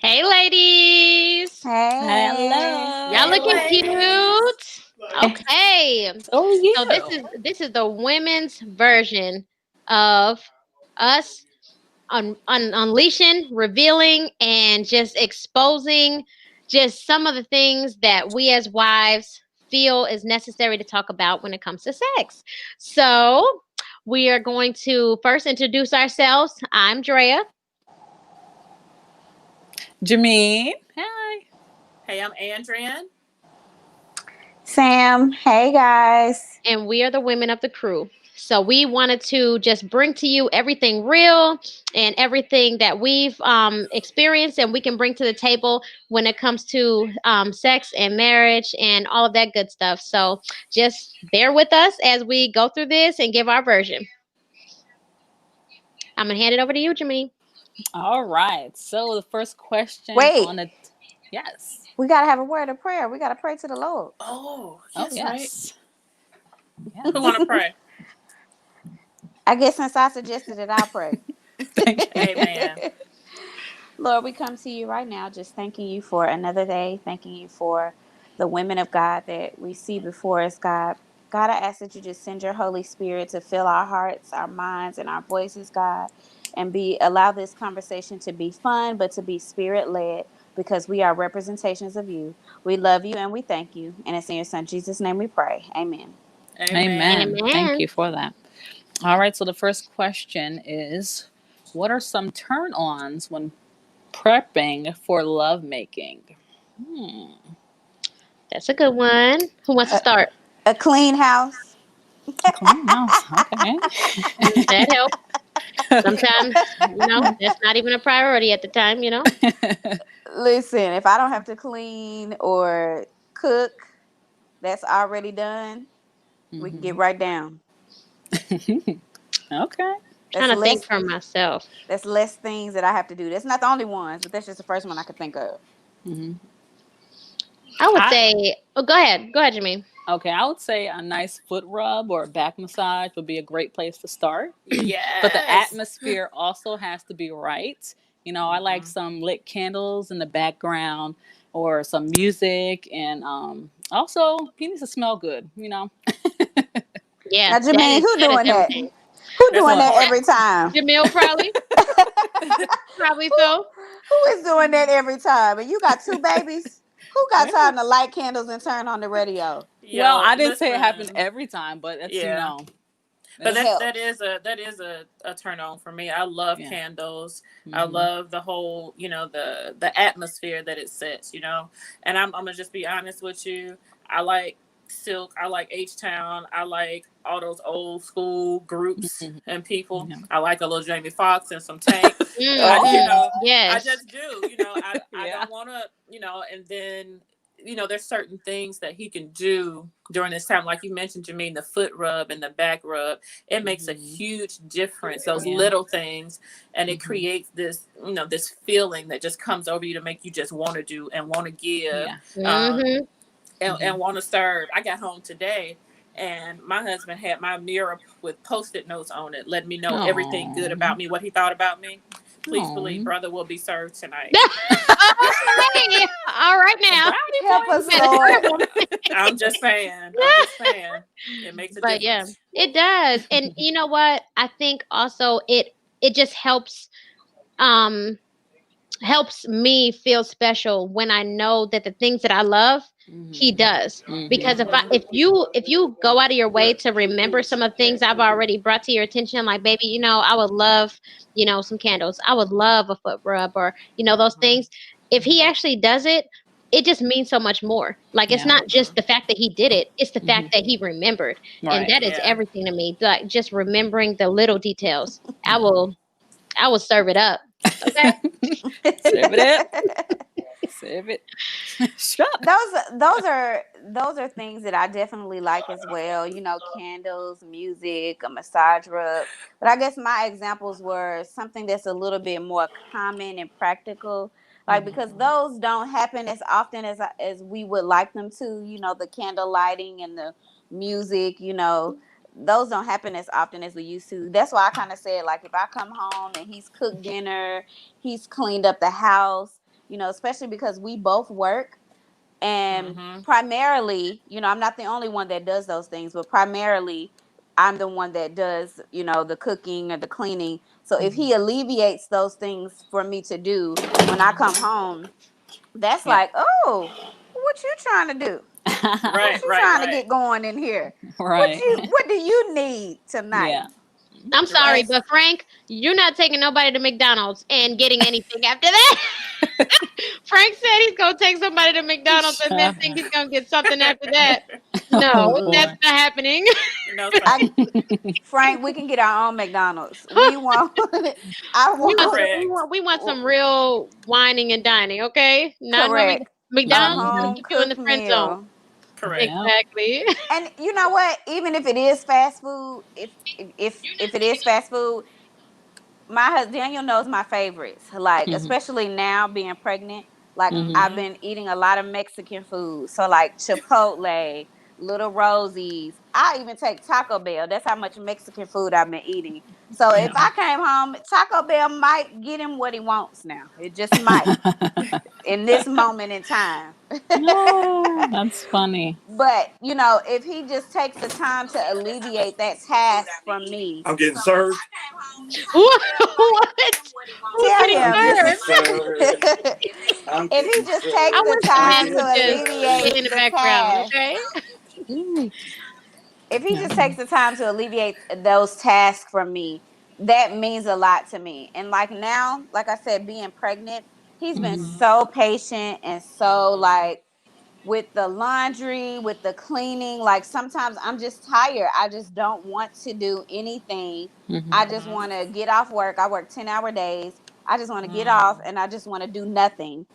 Hey, ladies. Y'all Hey, Hello. looking ladies. cute. Okay. So So this you. is this is the women's version of us unleashing, revealing, and just exposing just some of the things that we as wives feel is necessary to talk about when it comes to sex. So we are going to first introduce ourselves. I'm Drea. Jameen. Hi. Hey, I'm Andrian. Sam, hey guys. And we are the women of the crew. So we wanted to just bring to you everything real and everything that we've experienced and we can bring to the table when it comes to sex and marriage and all of that good stuff. So just bear with us as we go through this and give our version. I'm gonna hand it over to you, Jimmy. All right. So the first question Wait, on the yes. we gotta have a word of prayer. We gotta pray to the Lord. Oh, Oh yes, right. yes. Who Yes. want to pray? I guess since I suggested it, I'll pray. Okay. Amen. Lord, we come to you right now, just thanking you for another day, thanking you for the women of God that we see before us, God. God, I ask that you just send your Holy Spirit to fill our hearts, our minds, and our voices, God, and allow this conversation to be fun, but to be spirit led, because we are representations of you. We love you and we thank you. And it's in your son Jesus' name we pray. Amen. Amen. Amen. Thank Amen. you for that. All right. So the first question is, what are some turn-ons when prepping for lovemaking? Hmm. That's a good one. Who wants to A, start? a clean house. Clean house. Okay. That helps. Sometimes, that's not even a priority at the time. Listen, if I don't have to clean or cook, that's already done. We can get hmm right down. Okay. That's Trying to think less. for myself. That's less things that I have to do. That's not the only ones, but that's just the first one I could think of. hmm I would I say, oh, go ahead. Go ahead, Jimmy. Okay, I would say a nice foot rub or a back massage would be a great place to start. But the Yes. atmosphere also has to be right. I like hmm some lit candles in the background or some music, and also he needs to smell good. Yeah, Now, Jermaine, who that is doing that? everything. Who That's doing that What? every important. time? Jamil probably, probably who so. who is doing that every time? And you got two babies. Who got Yeah. time to light candles and turn on the radio? Well, Yo, I didn't say it happens listen. every time, but that's Yeah. But It that's that helps. is a turn on for me. I love yeah. candles. I hmm love the whole, the atmosphere that it sets. And I'm gonna just be honest with you. I like Silk. I like H Town. I like all those old school groups hmm and people. Yeah. I like a little Jamie Foxx and some Tank. I Oh, you Mm-hmm. know I Yes. just do. I Yeah. don't want to. And then there's certain things that he can do during this time, like you mentioned, Jermaine, the foot rub and the back rub. It makes a hmm huge difference, those Yeah. little things, and it hmm creates this feeling that just comes over you to make you just want to do and want to give, Yeah. um, Mm-hmm. and hmm want to serve. I got home today, and my husband had my mirror with post-it notes on it, letting me know everything good Oh. about me, what he thought about me. Please believe, Oh. brother will be served tonight. Okay. All right A now. brownie help You us, better points. Lord. serve them. I'm just saying. I'm just saying. It makes a But yeah, difference. it does. And you know what? I think also it just um helps me feel special when I know that the things that I love, he hmm does. Because hmm hmm if you go out of your way to remember some of the things I've already brought to your attention, like baby, I would love, some candles. I would love a foot rub or, those hmm things. If he actually does it, it just means so much more. Like it's Yeah. not just the fact that he did it, it's the hmm fact that he remembered. And Right. that is Yeah. everything to me. Like just remembering the little details. I will serve it up. Okay. Serve it up. Serve it. Shut. those are things that I definitely like as well. Candles, music, a massage rub. But I guess my examples were something that's a little bit more common and practical. Like, because hmm those don't happen as often as we would like them to. The candle lighting and the music. Those don't happen as often as we used to. That's why I kind of said, like, if I come home and he's cooked dinner, he's cleaned up the house, especially because we both work. And Mm-hmm. primarily, I'm not the only one that does those things, but primarily I'm the one that does, the cooking or the cleaning. So if he alleviates those things for me to do when I come home, that's Yeah. like, oh, what you trying to do? What Right, you right, trying to right. get going in here? Right. What do you need tonight? Yeah. I'm sorry, Right. but Frank, you're not taking nobody to McDonald's and getting anything after that. Frank said he's gonna take somebody to McDonald's and then Shut think up. he's gonna get something after that. Oh No, Mm-mm. that's boy. not happening. No, sir. I Frank, we can get our own McDonald's. We want I want Correct. We want some real whining and dining, okay? Not no correct. A McDonald's is gonna Hmm. home keep you in the cooked friend zone. meal. Correct. Yeah. Exactly. And you know what? Even if it is fast food, if it is fast food, my husband Daniel knows my favorites. Like Hmm. especially now being pregnant, like Hmm. I've Mm-hmm. been eating a lot of Mexican food. So like Chipotle, Little Rosie's. I even take Taco Bell. That's how much Mexican food I've been eating. So if Yeah. I came home, Taco Bell might get him what he wants now. It just might in this moment in time. No, that's funny. But if he just takes the time to alleviate that task from me, I'm getting served. What? What? Who's tell getting I'm him getting served? served. I'm if he getting just I takes the served. wish the I'm time man to would getting just served. stay alleviate in the the background, task, okay? Ooh. if he just Yeah. takes the time to alleviate those tasks from me, that means a lot to me. And like now, like I said, being pregnant, he's been Hmm. so patient and so Mm-hmm. like with the laundry, with the cleaning. Like sometimes I'm just tired. I just don't want to do anything. Hmm. I just want to get off work. I work 10-hour days. I just want to get off Mm-hmm. and I just want to do nothing.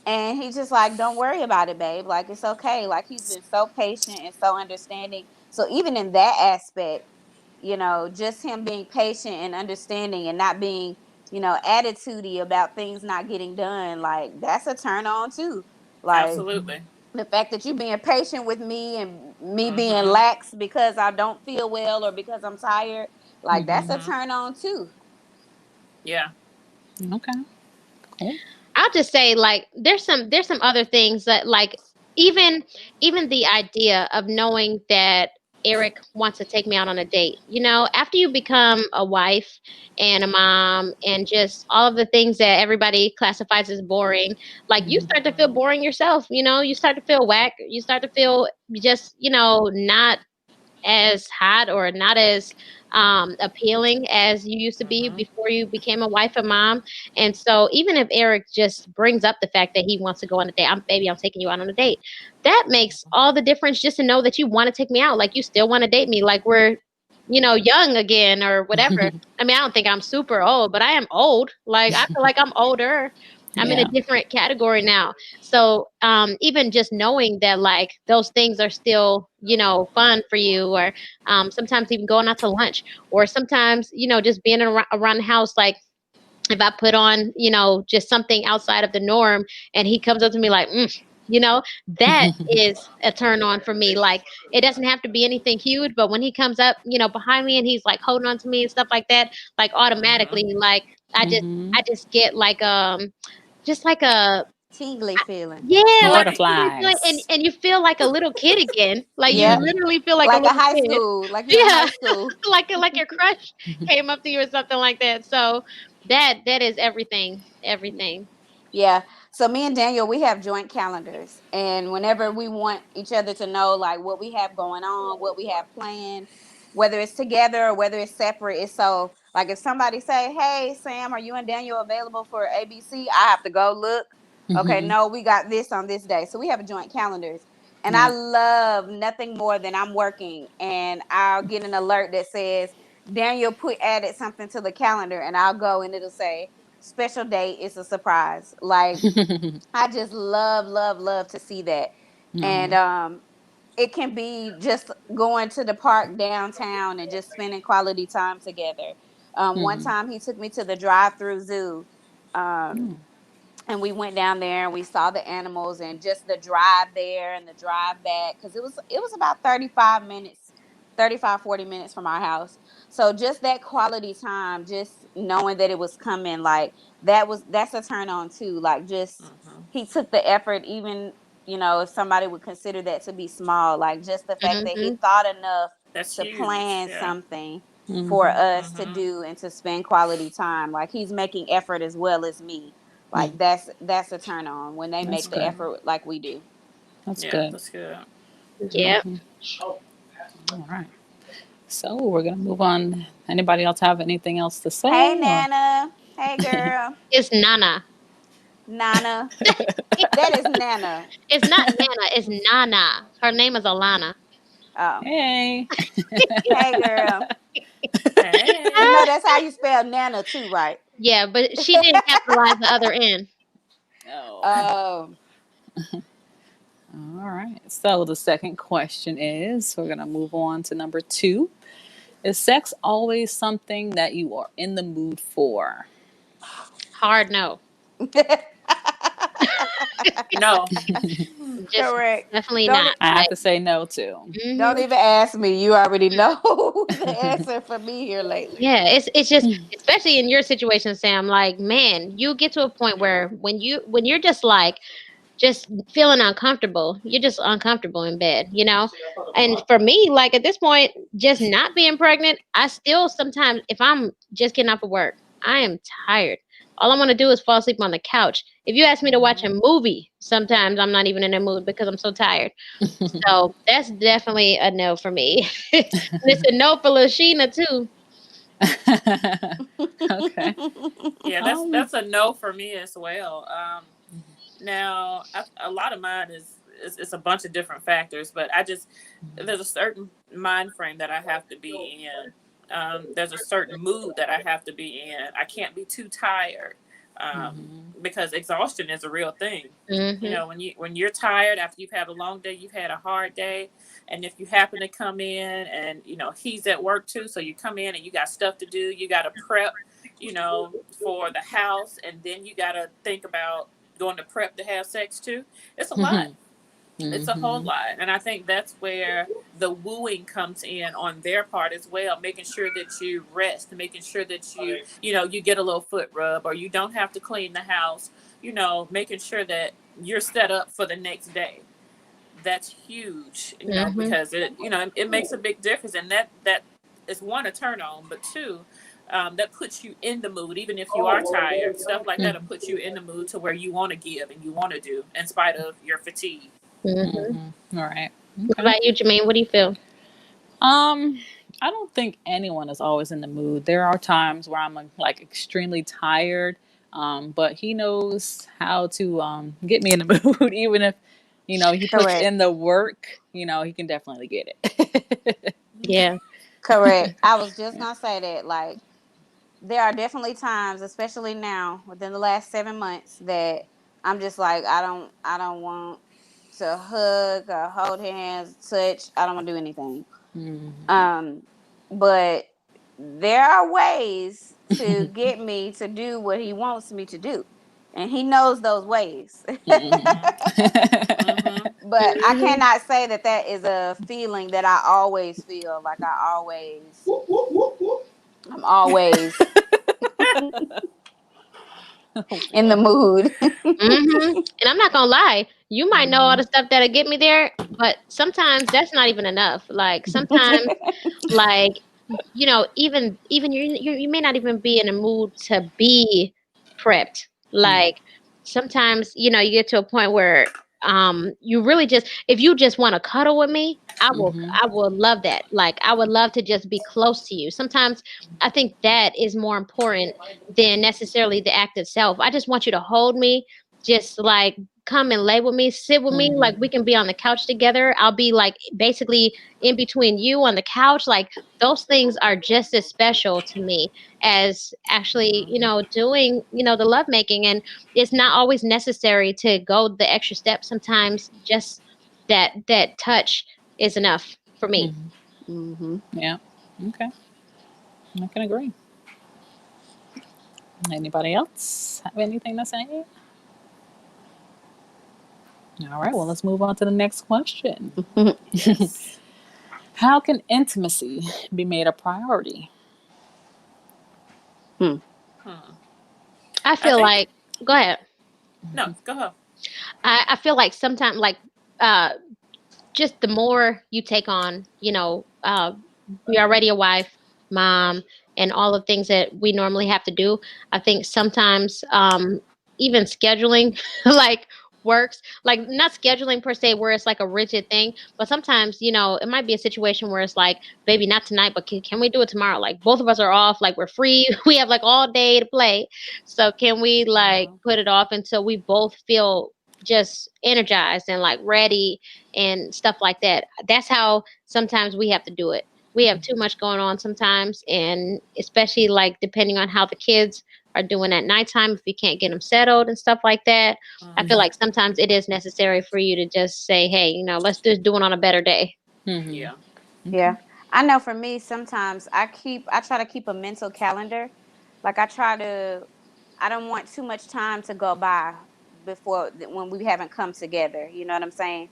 And he's just like, don't worry about it, babe. Like, it's okay. Like, he's been so patient and so understanding. So, even in that aspect, just him being patient and understanding and not being, attitudey about things not getting done, like, that's a turn on too. Like, Absolutely. the fact that you being patient with me and me being Mm-hmm. lax because I don't feel well or because I'm tired, like, that's Hmm. a Mm-hmm. turn on too. Yeah. Okay. Cool. I'll just say like there's some other things that like even even the idea of knowing that Eric wants to take me out on a date. After you become a wife and a mom and just all of the things that everybody classifies as boring, like you Hmm. start to feel Mm-hmm. boring yourself, you start to feel whack, you start to feel just, not as hot or not as appealing as you used to be Mm-hmm. before you became a wife and mom. And so, even if Eric just brings up the fact that he wants to go on a date, I'm taking you out on a date. That makes all the difference just to know that you want to take me out. Like, you still want to date me. Like, we're, young again or whatever. I mean, I don't think I'm super old, but I am old. Like, I feel like I'm older. I'm in a Yeah. different category now. So even just knowing that like those things are still, fun for you, or sometimes even going out to lunch, or sometimes, just being around the house, like if I put on, just something outside of the norm and he comes up to me like, that is a turn on for me. Like, it doesn't have to be anything huge, but when he comes up, behind me and he's like holding on to me and stuff like that, like Mm-hmm. automatically, like I just, Hmm. I just get like, just like a, Tingly feeling. yeah, like a Right. tingly feeling, and Butterflies. you feel like a little kid again. Like you Yep. Hmm. literally feel like a Like a little high kid. school, like you're in Yeah, high school. like your crush came up to you or something like that. So that is everything, everything. Yeah. So me and Daniel, we have joint calendars, and whenever we want each other to know like what we have going on, what we have planned, whether it's together or whether it's separate, it's so like if somebody say, "Hey, Sam, are you and Daniel available for ABC?" I have to go look. Okay, Hmm. no, we got this on this day. So we have joint calendars. And I Yeah. love nothing more than I'm working and I'll get an alert that says Daniel put added something to the calendar and I'll go and it'll say special date is a surprise. Like I just love, love, love to see that. And Hmm. it can be just going to the park downtown and just spending quality time together. One Hmm. time he took me to the drive-through zoo. Um, and we went down there and we saw the animals and just the drive there and the drive back because it was about 35 minutes 35, 40 minutes from our house. So just that quality time, just knowing that it was coming, like that's a turn on too. Like just Mm-hmm. he took the effort, even if somebody would consider that to be small, like just the fact that he Mm-hmm. thought enough That's to huge. plan Yeah. something for Mm-hmm. us to Mm-hmm. do and to spend quality time. Like he's making effort as well as me. Like that's a turn on when they That's make the good. Mm-hmm. effort like we do. That's Yeah, good. that's good. Yeah. Mm-hmm. All right. So we're gonna move on. Anybody else have anything else to Hey say? Or Nana. Hey girl. It's Nana. Nana. That is Nana. It's not Nana. It's Nana. Her name is Alana. Oh. hey. Hey girl. You Hey. know that's how you spell Nana too, right? Yeah, but she didn't capitalize the other N. Oh. Um All right. So the second question is we're going to move on to number 2. Is sex always something that you are in the mood for? Hard no. No. Just correct. definitely Don't not. I have Like, to say no too. don't mhm. even ask me. You already know the answer for me here lately. Yeah, it's just especially in your situation, Sam. Like, man, you get to a point where when you're just like just feeling uncomfortable, you're just uncomfortable in bed, you know. And for me, like at this point, just not being pregnant, I still sometimes if I'm just getting off of work, I am tired. All I want to do is fall asleep on the couch. If you ask me to watch a movie, sometimes I'm not even in the mood because I'm so tired. So that's definitely a no for me. And it's a no for Lashina too. Okay. Yeah, Um, that's a no for me as well. Now a lot of mine is it's a bunch of different factors, but there's a certain mind frame that I have to be in. There's a certain mood that I have to be in. I can't be too tired, mhm. because exhaustion is a real thing. You Hmm. know, when you're tired after you've had a long day, you've had a hard day, and if you happen to come in and he's at work too, so you come in and you got stuff to do, you got to prep, for the house, and then you got to think about going to prep to have sex too. It's a lot. Mhm. It's a whole Mhm. lot. And I think that's where the wooing comes in on their part as well, making sure that you rest, making sure that you get a little foot rub, or you don't have to clean the house, making sure that you're set up for the next day. That's huge, Hmm. because it makes a big difference. And that is, one, a turn on, but two, that puts you in the mood. Even if you are tired, stuff like that will put you in the mood to where you want to give and you want to do in spite of your fatigue. Hmm. Mhm. All right. What Okay. about you, Jermaine? What do you feel? Um, I don't think anyone is always in the mood. There are times where I'm like extremely tired, but he knows how to get me in the mood, even if he puts Correct. in the work. He can definitely get it. Yeah. Correct. I was just gonna say that, like, there are definitely times, especially now within the last 7 months, that I'm just like, I don't want to hug or hold hands, touch. I don't want to do anything. Mhm. Um, but there are ways to get me to do what he wants me to do, and he knows those ways. Mhm. Mm-hmm. But I Hmm. cannot say that that is a feeling that I always feel. Like I'm always in the mood. Hmm. And I'm not gonna lie, you might know all Mhm. the stuff that'll get me there, but sometimes that's not even enough. Like sometimes, like even you may not even be in a mood to be prepped. Yeah. Like sometimes you get to a point where you really just if you just want to cuddle with me, Mhm. I will love that. Like I would love to just be close to you. Sometimes I think that is more important than necessarily the act itself. I just want you to hold me, just like come and lay with me, sit with me, like Mhm. we can be on the couch together. I'll be like basically in between you on the couch. Like those things are just as special to me as actually, doing, the lovemaking. And it's not always necessary to go the extra step. Sometimes just that touch is enough for me. Mhm. Hmm. Yeah. Okay. I can agree. Anybody else have anything to say? All right. Well, let's move on to the next question. Yes. How can intimacy be made a priority? Hmm. I I feel think like, go ahead. no. Go ahead. I feel like sometimes, like, uh, just the more you take on, you're already a wife, mom, and all the things that we normally have to do. I think sometimes, even scheduling, like, works, like, not scheduling per se where it's like a rigid thing, but sometimes, it might be a situation where it's like, baby, not tonight, but can we do it tomorrow? Like, both of us are off, like, we're free, we have like all day to play. So can we like put it off until we both feel just energized and like ready and stuff like that? That's how sometimes we have to do it. We have too much going on sometimes, and especially like depending on how the kids are doing at nighttime, if you can't get them settled and stuff like that. I feel Mhm. like sometimes it is necessary for you to just say, hey, let's just do it on a better day. Mm-hmm. Yeah. Yeah. I know for me, sometimes I try to keep a mental calendar. Like I don't want too much time to go by when we haven't come together. You know what I'm saying?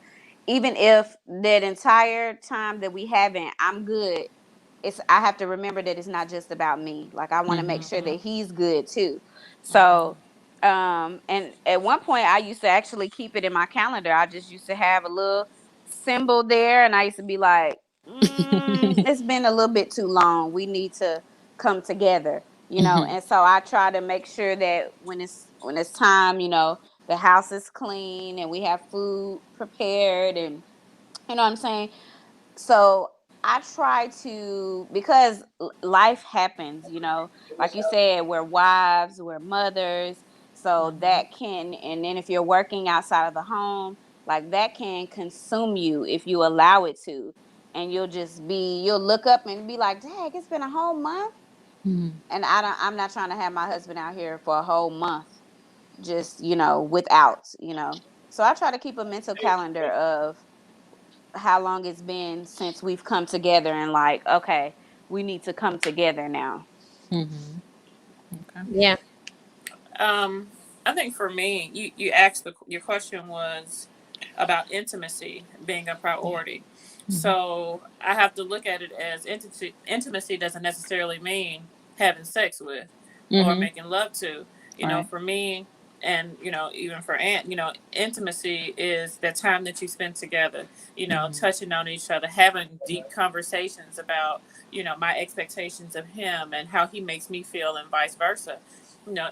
Even if that entire time that we haven't, I'm good. I have to remember that it's not just about me. Like I want to make sure that Mhm. he's good too. Mhm. So, and at one point I used to actually keep it in my calendar. I just used to have a little symbol there, and I used to be like, it's been a little bit too long. We need to come together, Mm-hmm. And so I try to make sure that when it's time, the house is clean and we have food prepared, and you know what I'm saying. So I try to, because life happens, like you said, we're wives, we're mothers, so Mhm. that can, and then if you're working outside of the home, like that can consume you if you allow it to, and you'll look up and be like, dang, it's been a whole month, Mm-hmm. and I'm not trying to have my husband out here for a whole month, just without. So I try to keep a mental calendar of how long it's been since we've come together, and like, okay, we need to come together now. Mm-hmm. Okay. Yeah. Um, I think for me, you asked your question was about intimacy being a priority. Mm-hmm. So I have to look at it as intimacy doesn't necessarily mean having sex with or Mm-hmm. making love to. Right. For me, and even for Aunt, intimacy is the time that you spend together. Mm-hmm. Touching on each other, having deep conversations about my expectations of him and how he makes me feel, and vice versa.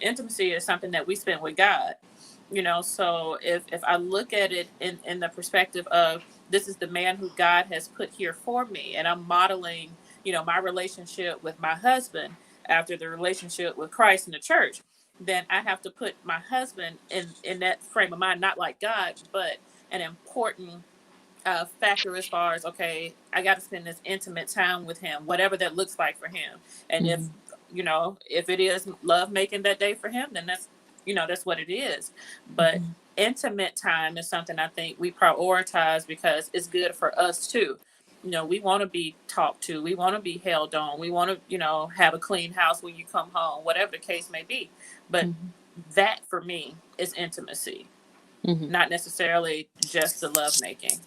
Intimacy is something that we spend with God. So if I look at it in the perspective of, this is the man who God has put here for me, and I'm modeling my relationship with my husband after the relationship with Christ and the church, then I have to put my husband in that frame of mind, not like God, but an important factor, as far as, okay, I got to spend this intimate time with him, whatever that looks like for him. And Mm-hmm. if it is love making that day for him, then that's what it is. But Mm-hmm. intimate time is something I think we prioritize because it's good for us too. We want to be talked to, we want to be held on, we want to have a clean house when you come home, whatever the case may be. But that for me is intimacy, Mm-hmm. not necessarily just the love making.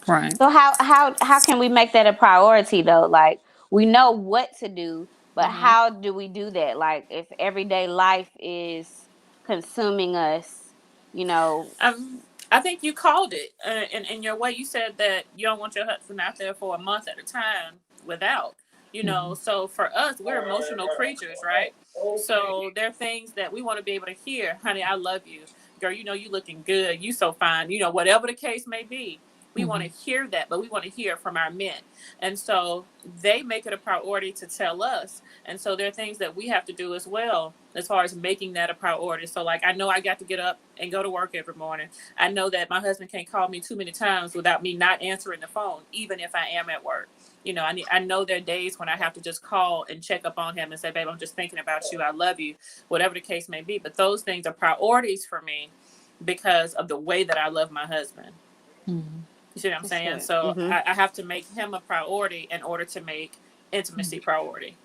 Right. So how can we make that a priority though? Like, we know what to do, but Hmm. how do we do that? Like, if everyday life is consuming us, you know. I think you called it in your way. You said that you don't want your husband out there for a month at a time without. Mm-hmm. So for us, we're emotional creatures, right? So there are things that we want to be able to hear. Honey, I love you. Girl, you looking good. You so fine. Whatever the case may be. We want Mm-hmm. to hear that, but we want to hear from our men. And so they make it a priority to tell us. And so there are things that we have to do as well, as far as making that a priority. So, like, I know I got to get up and go to work every morning. I know that my husband can't call me too many times without me not answering the phone, even if I am at work. I know there are days when I have to just call and check up on him and say, babe, I'm just thinking about you. I love you, whatever the case may be. But those things are priorities for me because of the way that I love my husband. Mm-hmm. You see what I'm That's saying? good. So Mm-hmm. I have to make him a priority in order to make intimacy priority.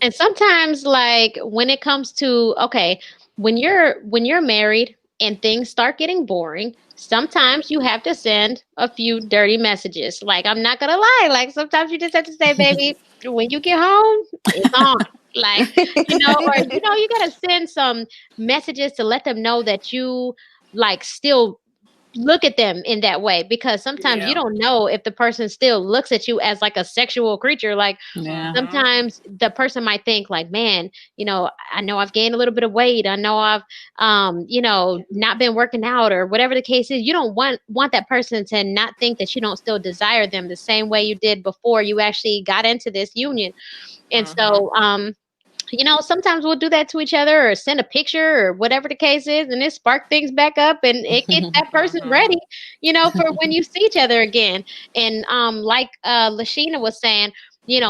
And sometimes, like, when it comes to, okay, when you're married and things start getting boring, sometimes you have to send a few dirty messages. Like, I'm not gonna lie, like sometimes you just have to say, baby, when you get home, it's on. Like, or you gotta send some messages to let them know that you like still look at them in that way, because sometimes you Yeah. don't know if the person still looks at you as like a sexual creature. Like, Yeah. sometimes the person might think like, man, I know I've gained a little bit of weight, I know I've not been working out, or whatever the case is. You don't want that person to not think that you don't still desire them the same way you did before you actually got into this union. And so sometimes we'll do that to each other, or send a picture, or whatever the case is, and it spark things back up, and it gets that person ready, for when you see each other again. And like Lashina was saying,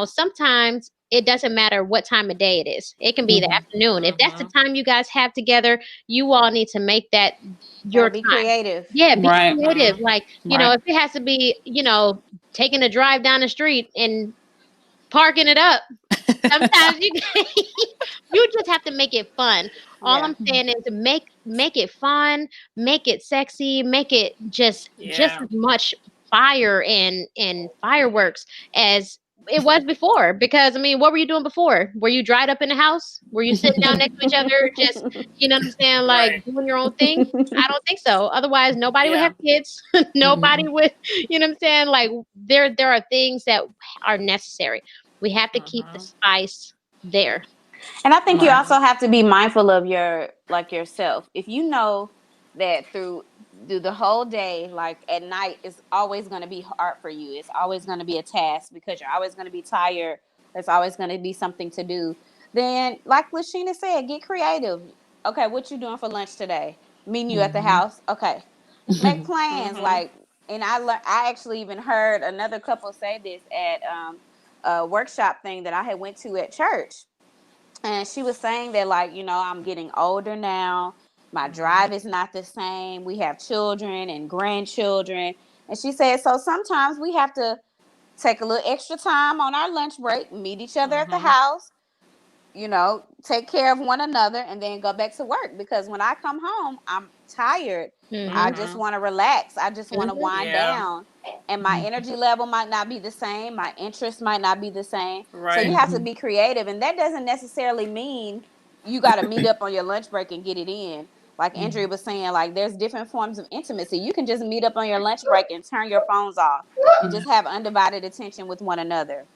sometimes it doesn't matter what time of day it is. It can be the afternoon. If that's the time you guys have together, you all need to make that your Gotta be time. creative. Yeah, be Right. creative. Like, Right. if it has to be, taking a drive down the street and parking it up. Sometimes you just have to make it fun. All Yeah. I'm saying is to make it fun, make it sexy, make it just Yeah. as much fire and fireworks as it was before. Because I mean, what were you doing before? Were you dried up in the house? Were you sitting down next to each other, just what I'm saying, like Right. doing your own thing? I don't think so. Otherwise, nobody would Yeah. have kids. Nobody would, what I'm saying? Like, there are things that are necessary. We have to keep the spice there. And I think you Right. also have to be mindful of yourself. If you know that through the whole day, like at night, it's always going to be hard for you. It's always going to be a task because you're always going to be tired. There's always going to be something to do. Then, like Lashina said, get creative. Okay, what you doing for lunch today? Meeting you at the house. Okay, make plans. Like, and I actually even heard another couple say this at a workshop thing that I had went to at church. And she was saying that, like, I'm getting older now. My drive is not the same. We have children and grandchildren. And she said, so sometimes we have to take a little extra time on our lunch break, meet each other at the house, take care of one another, and then go back to work. Because when I come home, I'm tired. I just want to relax. I just want to wind down. And my energy level might not be the same. My interest might not be the same. Right. So you have to be creative. And that doesn't necessarily mean you got to meet up on your lunch break and get it in. Like Andrea was saying, like, there's different forms of intimacy. You can just meet up on your lunch break and turn your phones off and just have undivided attention with one another.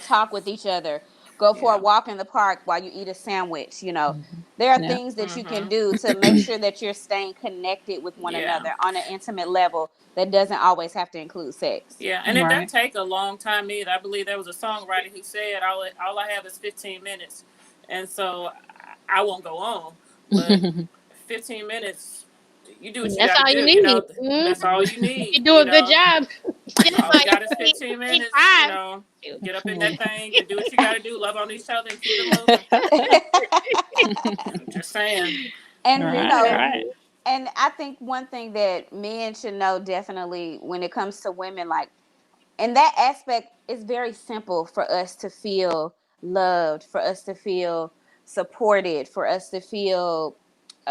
Talk with each other. Go for a walk in the park while you eat a sandwich. There are things that you can do to make sure that you're staying connected with one another on an intimate level that doesn't always have to include sex. Yeah, and it doesn't take a long time either. I believe there was a songwriter who said, all I have is 15 minutes. And so I won't go on. But 15 minutes, you do what you That's got all to you do. need. That's all you need. You do a good job. All you got is 15 minutes. Get up in that thing and do what you got to do. Love on each other and keep it moving. Just saying. And Right. and I think one thing that men should know definitely when it comes to women, like, in that aspect, it's very simple for us to feel loved, for us to feel supported, for us to feel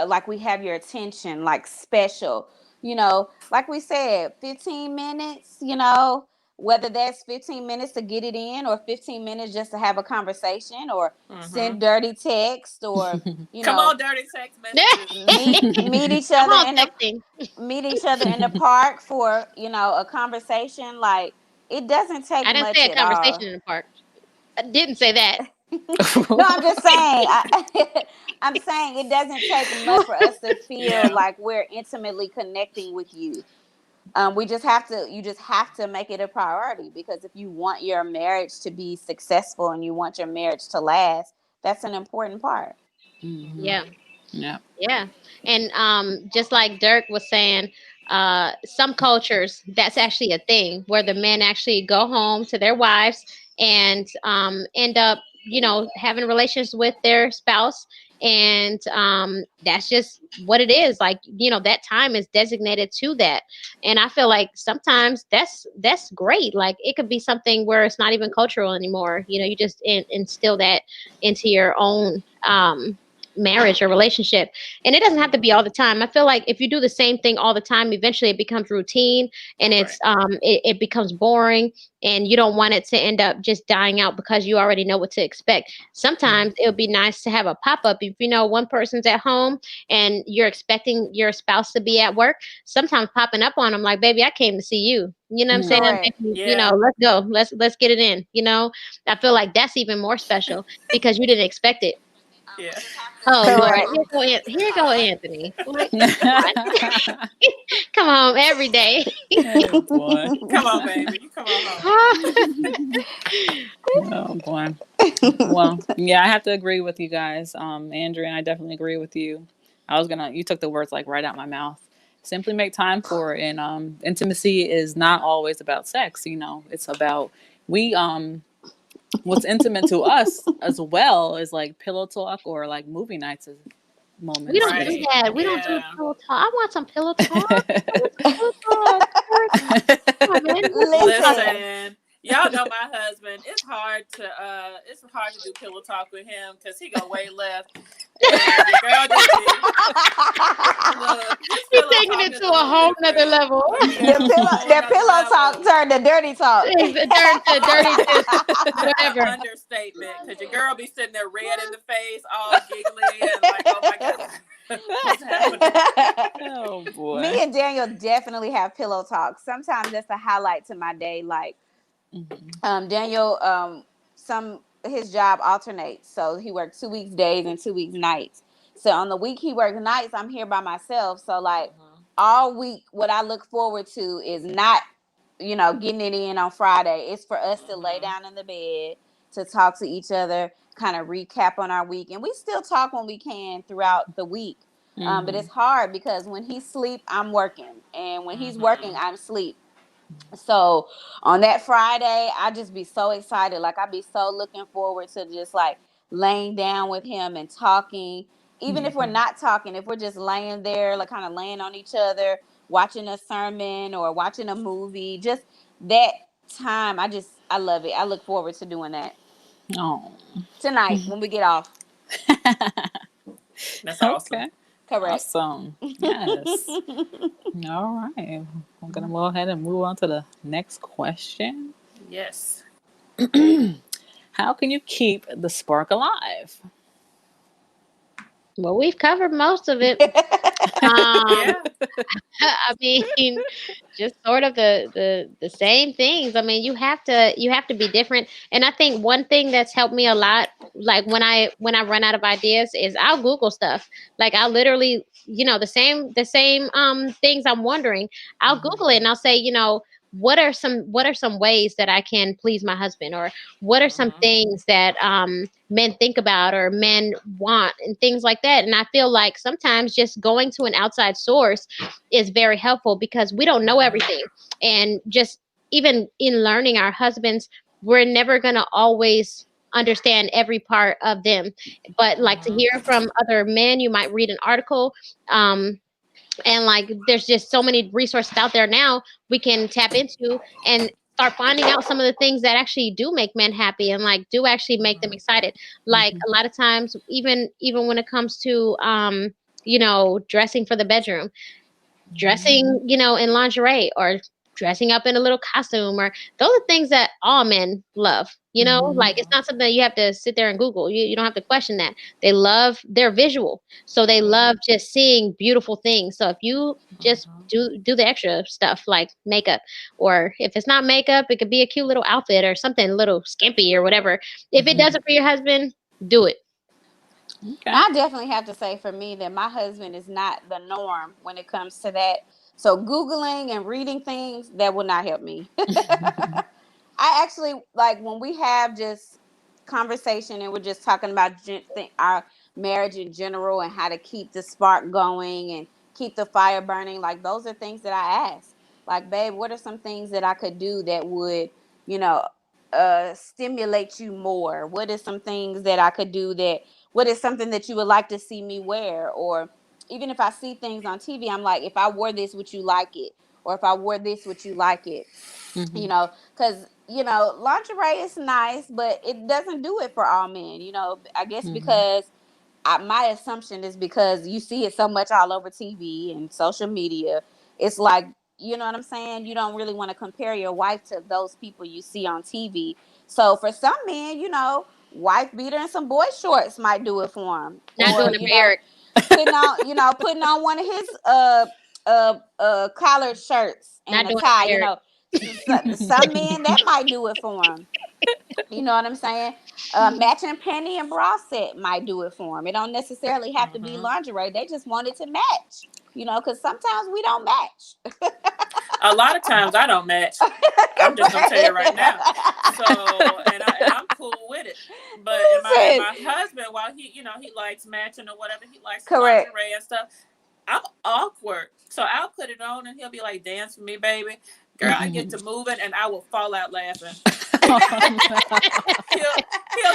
like we have your attention, like special. Like we said, 15 minutes, whether that's 15 minutes to get it in, or 15 minutes just to have a conversation, or send dirty text, or Come on, dirty text messages. meet each Come other on, meet each other in the park for a conversation. Like, it doesn't take I didn't much say a at all. conversation in the park. I didn't say that. No, I'm just saying. I'm saying it doesn't take much for us to feel like we're intimately connecting with you. You just have to make it a priority, because if you want your marriage to be successful and you want your marriage to last, that's an important part. Yeah. Yeah. Yeah. And just like Dirk was saying, some cultures, that's actually a thing where the men actually go home to their wives and end up, having relations with their spouse. And that's just what it is. Like, that time is designated to that. And I feel like sometimes that's great. Like, it could be something where it's not even cultural anymore. You just instill that into your own marriage or relationship. And it doesn't have to be all the time. I feel like if you do the same thing all the time, eventually it becomes routine, and Right. it becomes boring, and you don't want it to end up just dying out because you already know what to expect. Sometimes it would be nice to have a pop-up. If you know one person's at home and you're expecting your spouse to be at work, sometimes popping up on them like, baby, I came to see you. You know what I'm saying? Correct. Maybe, Yeah. let's go. Let's get it in. I feel like that's even more special because you didn't expect it. Yeah. Oh Lord, Correct. here go Anthony. Like, come on, come home every day. Oh boy. Come on, baby. You come on home. Oh boy. Well, yeah, I have to agree with you guys. Andrea, and I definitely agree with you. You took the words like right out my mouth. Simply make time for it. And intimacy is not always about sex, it's about we what's intimate to us as well is like pillow talk or like movie nights as We moments. don't do Right. that. We don't do Yeah. pillow talk. I want some pillow talk. Pillow talk. Come on, man. Listen. Listen, y'all know my husband. It's hard to do pillow talk with him because he go way left. And the girl just look, his You're pillow taking talk it is to a a little whole nother different. level. Yeah, The it's a pillow, whole the nother pillow talk level. turned to dirty talk. Dirty to That's whatever. an understatement because your girl be sitting there red in the face, all giggly and like, oh my god, what's happening? Oh boy. Me and Daniel definitely have pillow talk. Sometimes that's a highlight to my day. Like Daniel, his job alternates, so he works 2 weeks days and 2 weeks nights. So on the week he works nights, I'm here by myself. So like all week, what I look forward to is not, getting it in on Friday. It's for us to lay down in the bed to talk to each other, kind of recap on our week, and we still talk when we can throughout the week. But it's hard because when he's sleep, I'm working, and when he's working, I'm sleep. So on that Friday, I just be so excited. Like I be so looking forward to just like laying down with him and talking. Even if we're not talking, if we're just laying there, like kind of laying on each other, watching a sermon or watching a movie, just that time, I love it. I look forward to doing that Oh. tonight when we get off. That's awesome. Okay. Correct. Awesome. Yes. All right. I'm gonna go ahead and move on to the next question. Yes. How can you keep the spark alive? Well, we've covered most of it. Yeah. I mean, just sort of the same things. I mean, you have to be different. And I think one thing that's helped me a lot, like when I run out of ideas, is I'll Google stuff. Like I'll literally, the same things I'm wondering, I'll Google it and I'll say, what are some ways that I can please my husband, or what are some things that men think about or men want, and things like that. And I feel like sometimes just going to an outside source is very helpful because we don't know everything. And just even in learning our husbands, we're never going to always understand every part of them. But like to hear from other men, you might read an article. And like there's just so many resources out there now we can tap into and start finding out some of the things that actually do make men happy and like do actually make them excited. Like a lot of times, even when it comes to dressing for the bedroom, dressing, in lingerie, or dressing up in a little costume, or those are things that all men love. Like it's not something that you have to sit there and Google. You don't have to question that. They're visual. So they love just seeing beautiful things. So if you just do the extra stuff like makeup, or if it's not makeup, it could be a cute little outfit or something a little skimpy or whatever. If it does it for your husband, do it. Okay. I definitely have to say for me that my husband is not the norm when it comes to that. So Googling and reading things, that will not help me. I actually like when we have just conversation and we're just talking about our marriage in general and how to keep the spark going and keep the fire burning. Like those are things that I ask. Like, babe, what are some things that I could do that would, you know, stimulate you more? What is some things that I could do what is something that you would like to see me wear? Or even if I see things on TV, I'm like, if I wore this, would you like it? Or if I wore this, would you like it? Because lingerie is nice, but it doesn't do it for all men. I guess because my assumption is because you see it so much all over TV and social media. It's like, you know what I'm saying? You don't really want to compare your wife to those people you see on TV. So for some men, wife beater and some boy shorts might do it for him. Not Or, doing it for Eric. putting on one of his collared shirts Not and a doing it tie, for Eric. some men that might do it for him. You know what I'm saying? Matching panty and bra set might do it for them. It don't necessarily have to be lingerie. They just want it to match. Because sometimes we don't match. A lot of times I don't match. I'm just gonna tell you right now. So, and I'm cool with it. But my husband, while he likes matching or whatever, he likes lingerie and stuff. I'm awkward, so I'll put it on and he'll be like, "Dance for me, baby." Girl, I get to moving and I will fall out laughing. He'll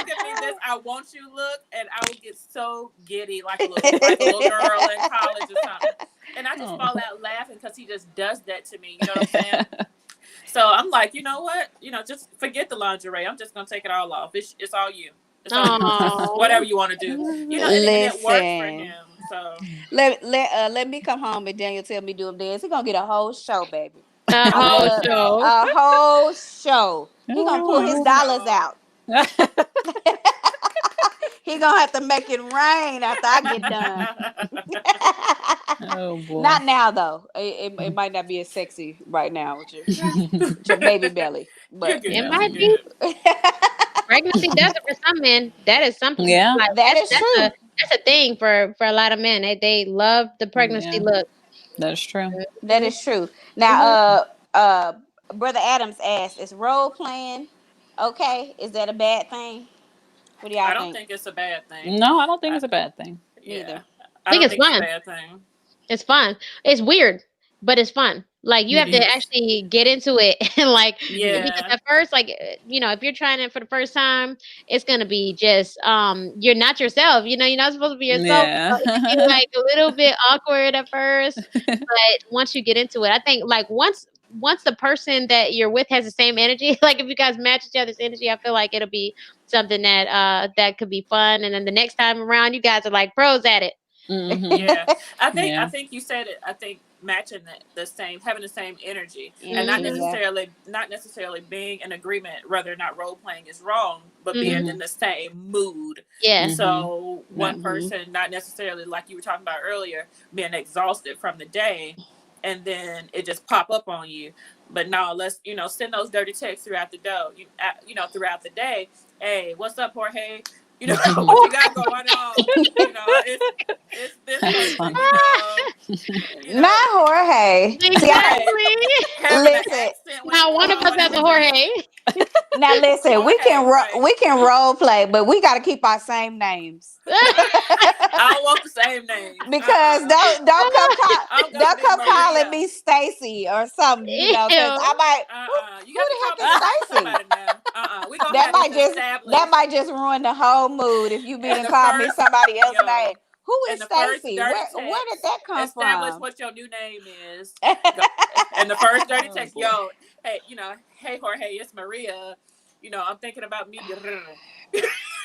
give me this "I want you" look, and I will get so giddy like a little girl in college or something. And I just fall out laughing because he just does that to me. You know what I'm saying? So I'm like, you know what? Just forget the lingerie. I'm just gonna take it all off. It's all you. It's all you. Whatever you want to do. And it works for him. So let me come home and Daniel tell me do him dance. He's gonna get a whole show, baby. A whole show. A whole show. He gonna pull his dollars out. He gonna have to make it rain after I get done. Oh boy. Not now though. It might not be as sexy right now with your baby belly, but it might be. Pregnancy does it for some men. That is something. Yeah, that's true. That's a thing for a lot of men. They love the pregnancy look. That is true. That is true. Now, Brother Adams asked, "Is role playing okay? Is that a bad thing? What do y'all think?" I don't think it's a bad thing. No, I don't think it's a bad thing. Either. I think it's fun. It's a bad thing. It's fun. It's weird, but it's fun. Like you have to actually get into it and because at first, if you're trying it for the first time, it's gonna be just you're not yourself. You're not supposed to be yourself. Yeah. So it's a little bit awkward at first, but once you get into it, I think once the person that you're with has the same energy, like if you guys match each other's energy, I feel like it'll be something that could be fun. And then the next time around, you guys are like pros at it. Mm-hmm. Yeah, I think you said it. I think matching the same, having the same energy, and not necessarily being in agreement whether or not role playing is wrong, but being in the same mood. Yeah. So one person, not necessarily like you were talking about earlier, being exhausted from the day, and then it just pop up on you. But no, let's send those dirty texts throughout the throughout the day. Hey, what's up, Jorge? What you got going on? It's this person. Not Jorge. Exactly. Listen, now one of us has a Jorge. Now listen, we can role play, but we got to keep our same names. I don't want the same name because don't come calling me Stacy or something. Because I might. Who the heck is Stacy? That might just ruin the whole mood if you being call me somebody else's name. Who is Stacy? Where did that come from? Establish what your new name is. And the first dirty text, hey, hey Jorge, it's Maria. I'm thinking about me.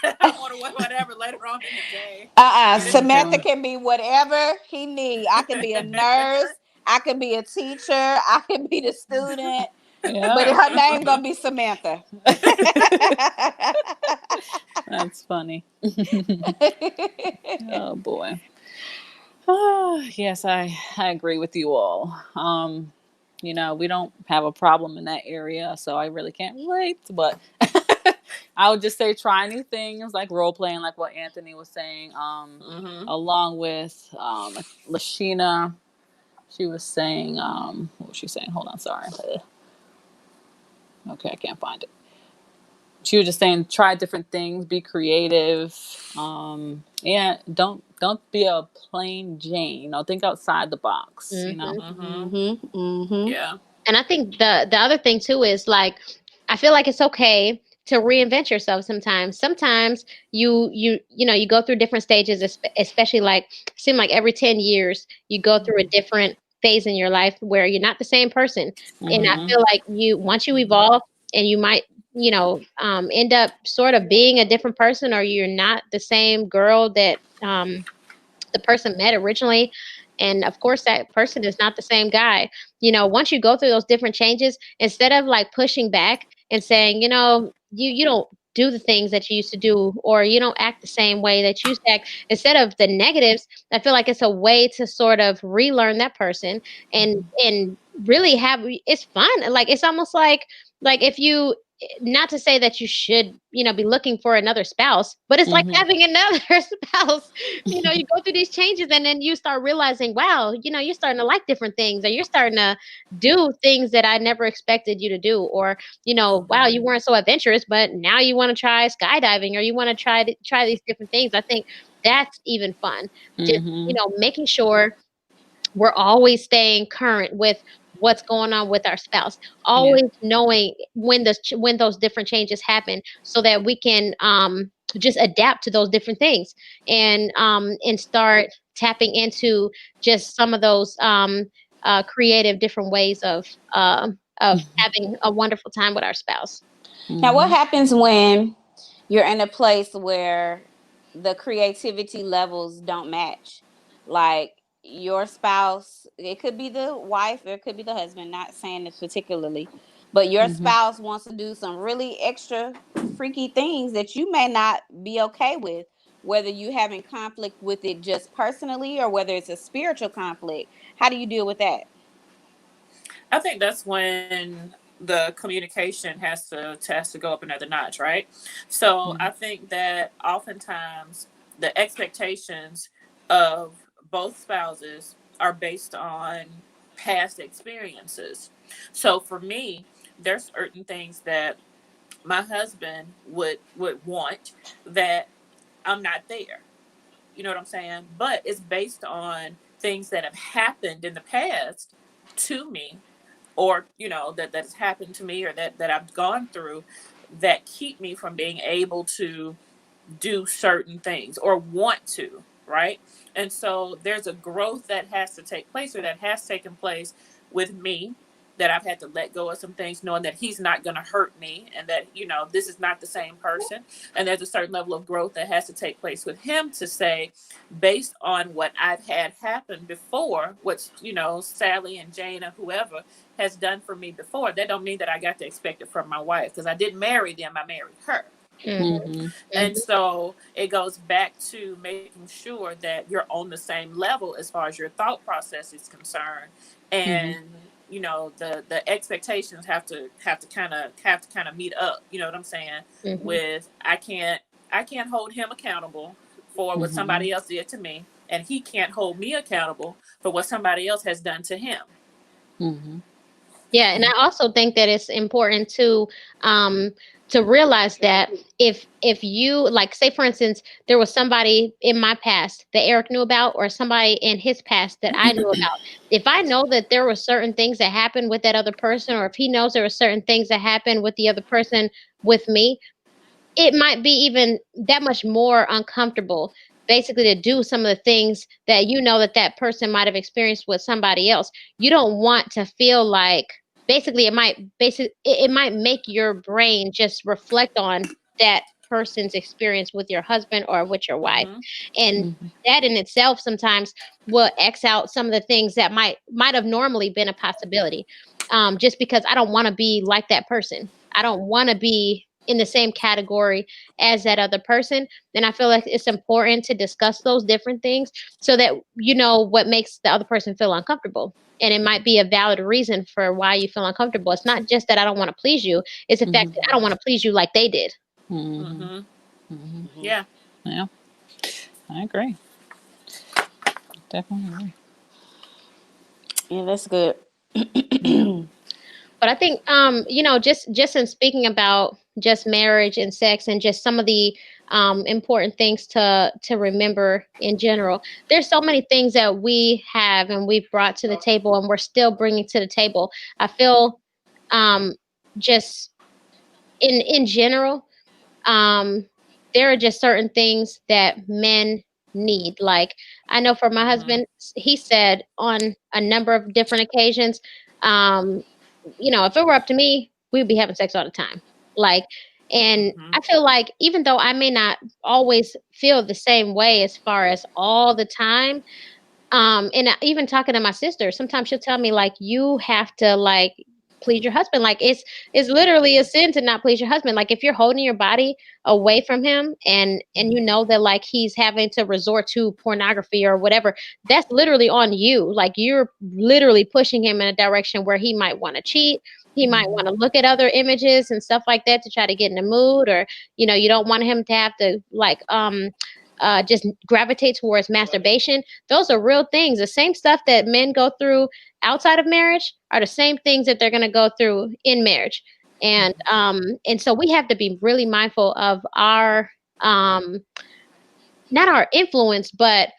I want to whatever later on in the day. Samantha can be whatever he needs. I can be a nurse. I can be a teacher. I can be the student. Yeah. But her name gonna be Samantha. That's funny. Oh boy. Yes, I agree with you all. We don't have a problem in that area, so I really can't relate. But I would just say try new things like role playing, like what Anthony was saying. Along with Lashina, she was saying, what was she saying? Hold on, sorry. Okay, I can't find it. She was just saying try different things, be creative. Yeah, don't be a plain Jane. Think outside the box. Yeah. And I think the other thing too is I feel like it's okay to reinvent yourself sometimes. Sometimes you go through different stages, especially seem like every 10 years you go through a different phase in your life where you're not the same person. And I feel like once you evolve and you might end up sort of being a different person, or you're not the same girl that the person met originally. And of course, that person is not the same guy. Once you go through those different changes, instead of like pushing back and saying, you don't do the things that you used to do, or you don't act the same way that you used to act, instead of the negatives, I feel like it's a way to sort of relearn that person and really have it's fun. Like it's almost like if you, not to say that you should, be looking for another spouse, but it's like having another spouse. You go through these changes and then you start realizing, wow, you're starting to like different things, or you're starting to do things that I never expected you to do, or, wow, you weren't so adventurous, but now you want to try skydiving, or you want to try these different things. I think that's even fun. Just, making sure we're always staying current with what's going on with our spouse, always knowing when those different changes happen, so that we can just adapt to those different things, and start tapping into just some of those creative different ways of having a wonderful time with our spouse. Now, what happens when you're in a place where the creativity levels don't match? Like your spouse, it could be the wife, or it could be the husband, not saying this particularly, but your spouse wants to do some really extra freaky things that you may not be okay with, whether you having conflict with it just personally, or whether it's a spiritual conflict. How do you deal with that? I think that's when the communication has to go up another notch, right? So I think that oftentimes the expectations of both spouses are based on past experiences. So for me, there's certain things that my husband would want that I'm not there. You know what I'm saying? But it's based on things that have happened in the past to me, or that's happened to me, or that I've gone through, that keep me from being able to do certain things or want to, right? And so there's a growth that has to take place, or that has taken place with me, that I've had to let go of some things, knowing that he's not going to hurt me, and that this is not the same person. And there's a certain level of growth that has to take place with him, to say, based on what I've had happen before, what Sally and Jane or whoever has done for me before, that don't mean that I got to expect it from my wife, because I didn't marry them, I married her. And so it goes back to making sure that you're on the same level as far as your thought process is concerned, and the expectations have to kind of meet up. You know what I'm saying? With I can't hold him accountable for what somebody else did to me, and he can't hold me accountable for what somebody else has done to him. Yeah, and I also think that it's important to realize that if you, like, say for instance, there was somebody in my past that Eric knew about, or somebody in his past that I knew about. If I know that there were certain things that happened with that other person, or if he knows there were certain things that happened with the other person with me, it might be even that much more uncomfortable, basically, to do some of the things that that person might have experienced with somebody else. You don't want to feel like, basically, it might make your brain just reflect on that person's experience with your husband or with your wife. And that in itself sometimes will X out some of the things that might have normally been a possibility. Just because I don't want to be like that person. I don't want to be in the same category as that other person. And I feel like it's important to discuss those different things, so that what makes the other person feel uncomfortable. And it might be a valid reason for why you feel uncomfortable. It's not just that I don't want to please you. It's the fact that I don't want to please you like they did. Yeah. Yeah. I agree. Definitely agree. Yeah, that's good. But I think, just in speaking about just marriage and sex, and just some of the important things to remember in general, there's so many things that we have and we've brought to the table, and we're still bringing to the table. I feel just in general, there are just certain things that men need. Like, I know for my husband, he said on a number of different occasions, if it were up to me, we'd be having sex all the time. Like, and Hmm. I feel like even though I may not always feel the same way as far as all the time, even talking to my sister, sometimes she'll tell me like, you have to like please your husband. Like it's literally a sin to not please your husband. Like if you're holding your body away from him and you know that like he's having to resort to pornography or whatever, that's literally on you. Like you're literally pushing him in a direction where he might want to cheat. He might want to look at other images and stuff like that to try to get in the mood, or you don't want him to have to like just gravitate towards masturbation. Those are real things. The same stuff that men go through outside of marriage are the same things that they're going to go through in marriage. And so we have to be really mindful of our not our influence, but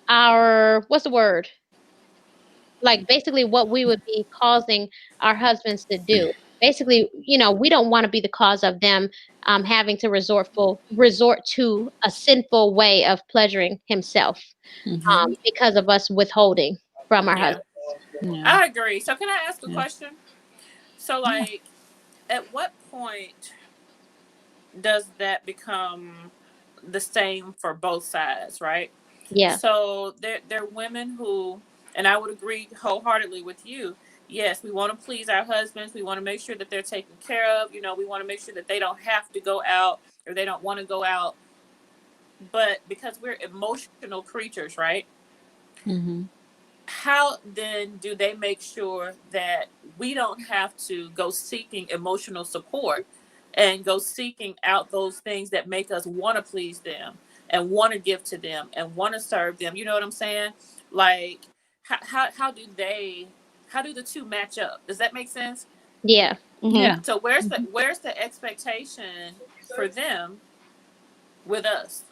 our what's the word? Like basically what we would be causing our husbands to do. Basically, we don't want to be the cause of them having to resort to a sinful way of pleasuring himself Mm-hmm. because of us withholding from our Yeah, husband. Yeah. I agree. So can I ask a Yeah. question? So Yeah. like, at what point does that become the same for both sides, right? Yeah. So there are women who, and I would agree wholeheartedly with you. Yes, we want to please our husbands. We want to make sure that they're taken care of. We want to make sure that they don't have to go out or they don't want to go out. But because we're emotional creatures, right? Mm-hmm. How then do they make sure that we don't have to go seeking emotional support and go seeking out those things that make us want to please them and want to give to them and want to serve them? You know what I'm saying? Like, how do the two match up? Does that make sense? Yeah. Yeah. So where's the expectation for them with us?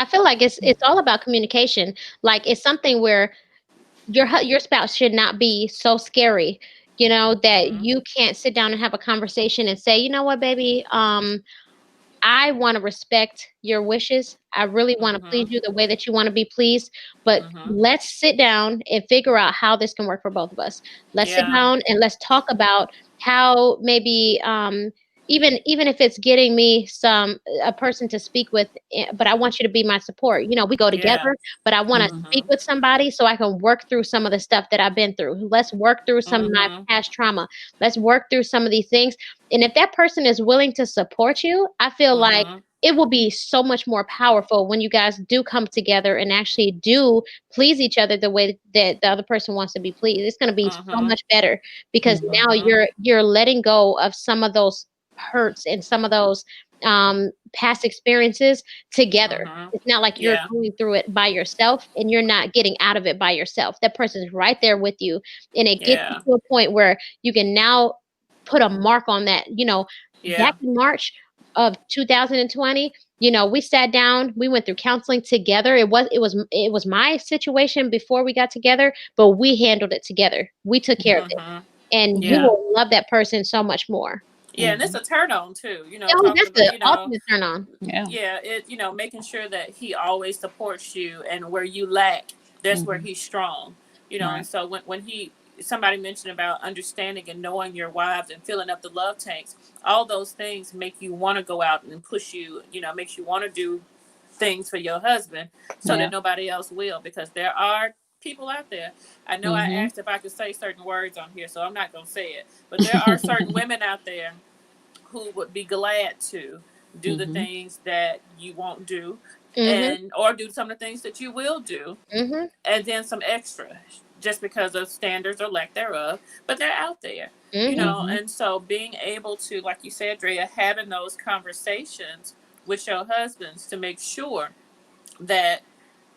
I feel like it's all about communication. Like it's something where your spouse should not be so scary, that Mm-hmm. you can't sit down and have a conversation and say, you know what, baby, I want to respect your wishes. I really want to please Mm-hmm. you the way that you want to be pleased. But Mm-hmm. let's sit down and figure out how this can work for both of us. Let's sit Yeah. down and let's talk about how maybe even if it's getting me a person to speak with, but I want you to be my support. We go Yeah. together, but I want to speak Mm-hmm. with somebody so I can work through some of the stuff that I've been through. Let's work through some of my Mm-hmm. past trauma. Let's work through some of these things. And if that person is willing to support you, I feel like Mm-hmm. it will be so much more powerful when you guys do come together and actually do please each other the way that the other person wants to be pleased. It's going to be so Mm-hmm. much better because now Mm-hmm. you're letting go of some of those hurts and some of those past experiences together. Mm-hmm. It's not like you're Yeah. going through it by yourself and you're not getting out of it by yourself. That person's right there with you, and it gets you Yeah. to a point where you can now put a mark on that. Yeah. Back in March of 2020, we sat down, we went through counseling together. It was my situation before we got together, but we handled it together. We took care of it, Mm-hmm. and you Yeah. will love that person so much more. Yeah. And it's a turn on too, Oh, talking that's about, the ultimate turn on. Yeah. yeah, making sure that he always supports you and where you lack, that's where Mm-hmm. he's strong, and Right. so when somebody mentioned about understanding and knowing your wives and filling up the love tanks, all those things make you want to go out and push you, makes you want to do things for your husband so that Yeah. nobody else will, because there are people out there. I know I Mm-hmm. asked if I could say certain words on here, so I'm not going to say it, but there are certain women out there who would be glad to do the Mm-hmm. things that you won't do, Mhm. and or do some of the things that you will do, Mhm. and then some extra just because of standards or lack thereof, but they're out there, Mhm. Mm-hmm. and so being able to, like you said, Drea, having those conversations with your husbands to make sure that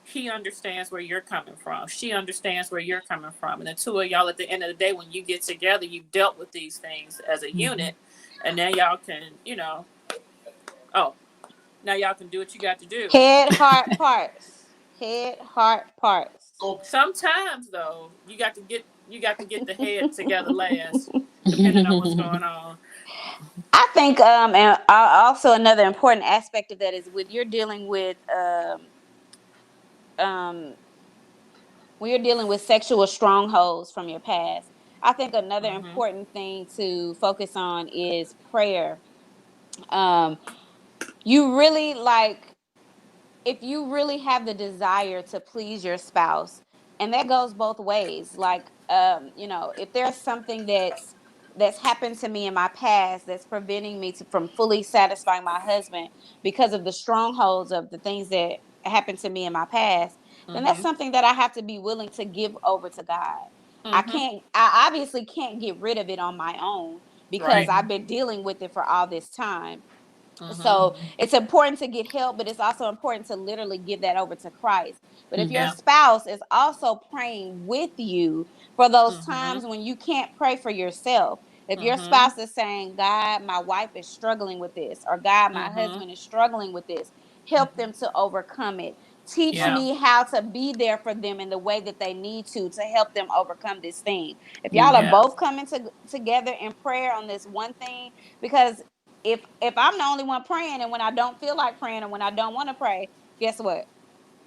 he understands where you're coming from, she understands where you're coming from, and the two of y'all, at the end of the day, when you get together, you've dealt with these things as a Mm-hmm. unit, and now y'all can, oh, now y'all can do what you got to do. Head, heart, parts. Head, heart, parts. Sometimes though, you got to get the head together last, depending on what's going on. I think, and also another important aspect of that is with you're dealing with um when you're dealing with sexual strongholds from your past. I think another Mm-hmm. important thing to focus on is prayer. Um, you really like if you really have the desire to please your spouse, and that goes both ways, like if there's something that's happened to me in my past that's preventing me from fully satisfying my husband because of the strongholds of the things that happened to me in my past, then that's Mm-hmm. something that I have to be willing to give over to God. Mm-hmm. I obviously can't get rid of it on my own because Right. I've been dealing with it for all this time. Mm-hmm. So it's important to get help, but it's also important to literally give that over to Christ. But if your Yeah. spouse is also praying with you for those Mm-hmm. times when you can't pray for yourself, if your Mm-hmm. spouse is saying, God, my wife is struggling with this, or God, my Mm-hmm. husband is struggling with this, help them to overcome it. Teach Yeah. me how to be there for them in the way that they need to help them overcome this thing. If y'all are Mhm. Yeah. both coming together in prayer on this one thing, because if I'm the only one praying, and when I don't feel like praying, and when I don't want to pray, guess what?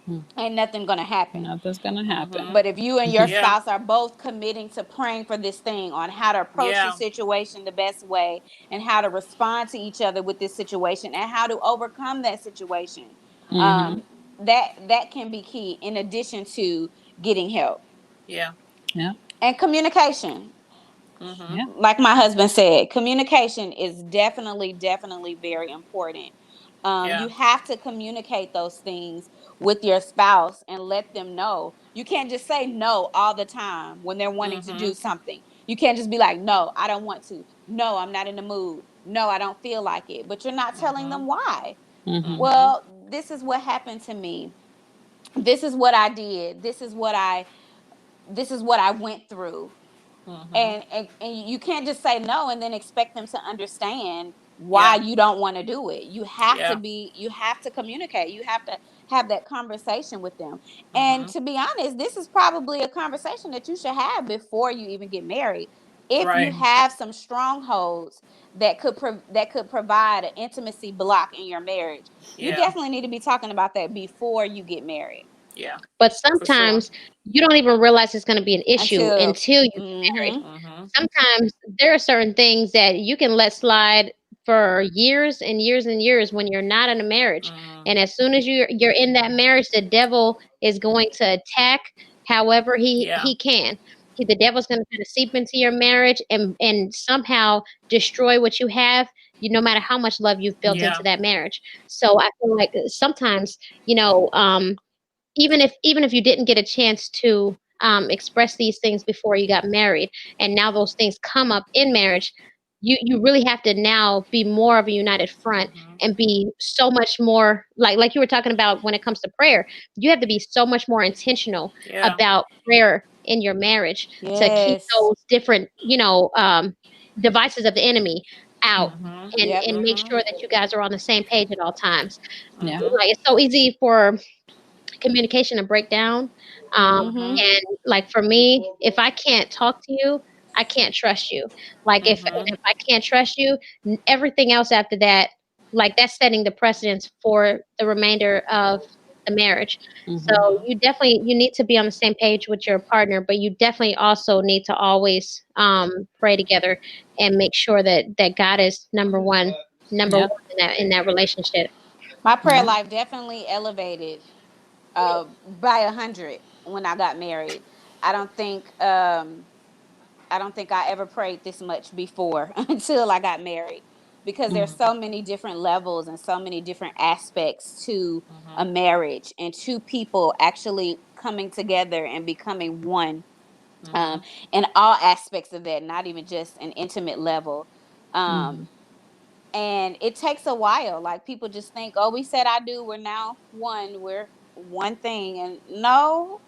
Mm. Ain't nothing gonna happen. Nothing's gonna happen. Mm-hmm. But if you and your Yeah. spouse are both committing to praying for this thing, on how to approach the Yeah. situation the best way, and how to respond to each other with this situation, and how to overcome that situation, Mhm. um, that can be key in addition to getting help Yeah. Yeah. and communication. Mm-hmm. Yeah. Like my husband said, communication is definitely very important. Yeah. You have to communicate those things with your spouse and let them know. You can't just say no all the time when they're wanting to Mm-hmm. do something. You can't just be like, no, I don't want to. No, I'm not in the mood. No, I don't feel like it. But you're not telling Mm-hmm. them why. Mhm. Mm-hmm. Well, this is what happened to me. This is what I did. This is what I went through. Mm-hmm. And you can't just say no and then expect them to understand why Yeah. you don't want to do it. Yeah. You have to communicate. You have to have that conversation with them. And Mm-hmm. to be honest, this is probably a conversation that you should have before you even get married. If you Right. have some strongholds that could provide an intimacy block in your marriage, you Yeah. definitely need to be talking about that before you get married. Yeah. But For sure. sometimes you don't even realize it's going to be an issue Until until you get married. mhm. Mm-hmm. Sometimes there are certain things that you can let slide for years and years and years when you're not in a marriage. Mm-hmm. And as soon as you're in that marriage, the devil is going to attack however Yeah. he can. The devil's going to try to seep into your marriage and somehow destroy what you have. No matter how much love you've built Yeah. into that marriage. So I feel like sometimes, you know, even if you didn't get a chance to express these things before you got married, and now those things come up in marriage, you really have to now be more of a united front Mm-hmm. and be so much more like you were talking about when it comes to prayer. You have to be so much more intentional Yeah. about prayer in your marriage to keep Yes. those different devices of the enemy out, Mm-hmm. Yep. and make Mm-hmm. sure that you guys are on the same page at all times. Yeah. Mm-hmm. Like, it's so easy for communication to break down. Mm-hmm. Mhm. And like for me, if I can't talk to you, I can't trust you. Like Mm-hmm. if I can't trust you, everything else after that, like that's setting the precedence for the remainder of the marriage. So Mhm. Mm-hmm. you need to be on the same page with your partner, but you definitely also need to always pray together and make sure that God is number Yeah. one in that relationship. My prayer Yeah. life definitely elevated by 100 when I got married. I don't think um, I don't think I ever prayed this much before until I got married, because there's Mhm. so many different levels and so many different aspects to a Mm-hmm. marriage, and two people actually coming together and becoming one, Mm-hmm. um, in all aspects of that, not even just an intimate level. Mhm. Um, and it takes a while. Like, people just think, oh, we said I do, we're now one, we're one thing. And no,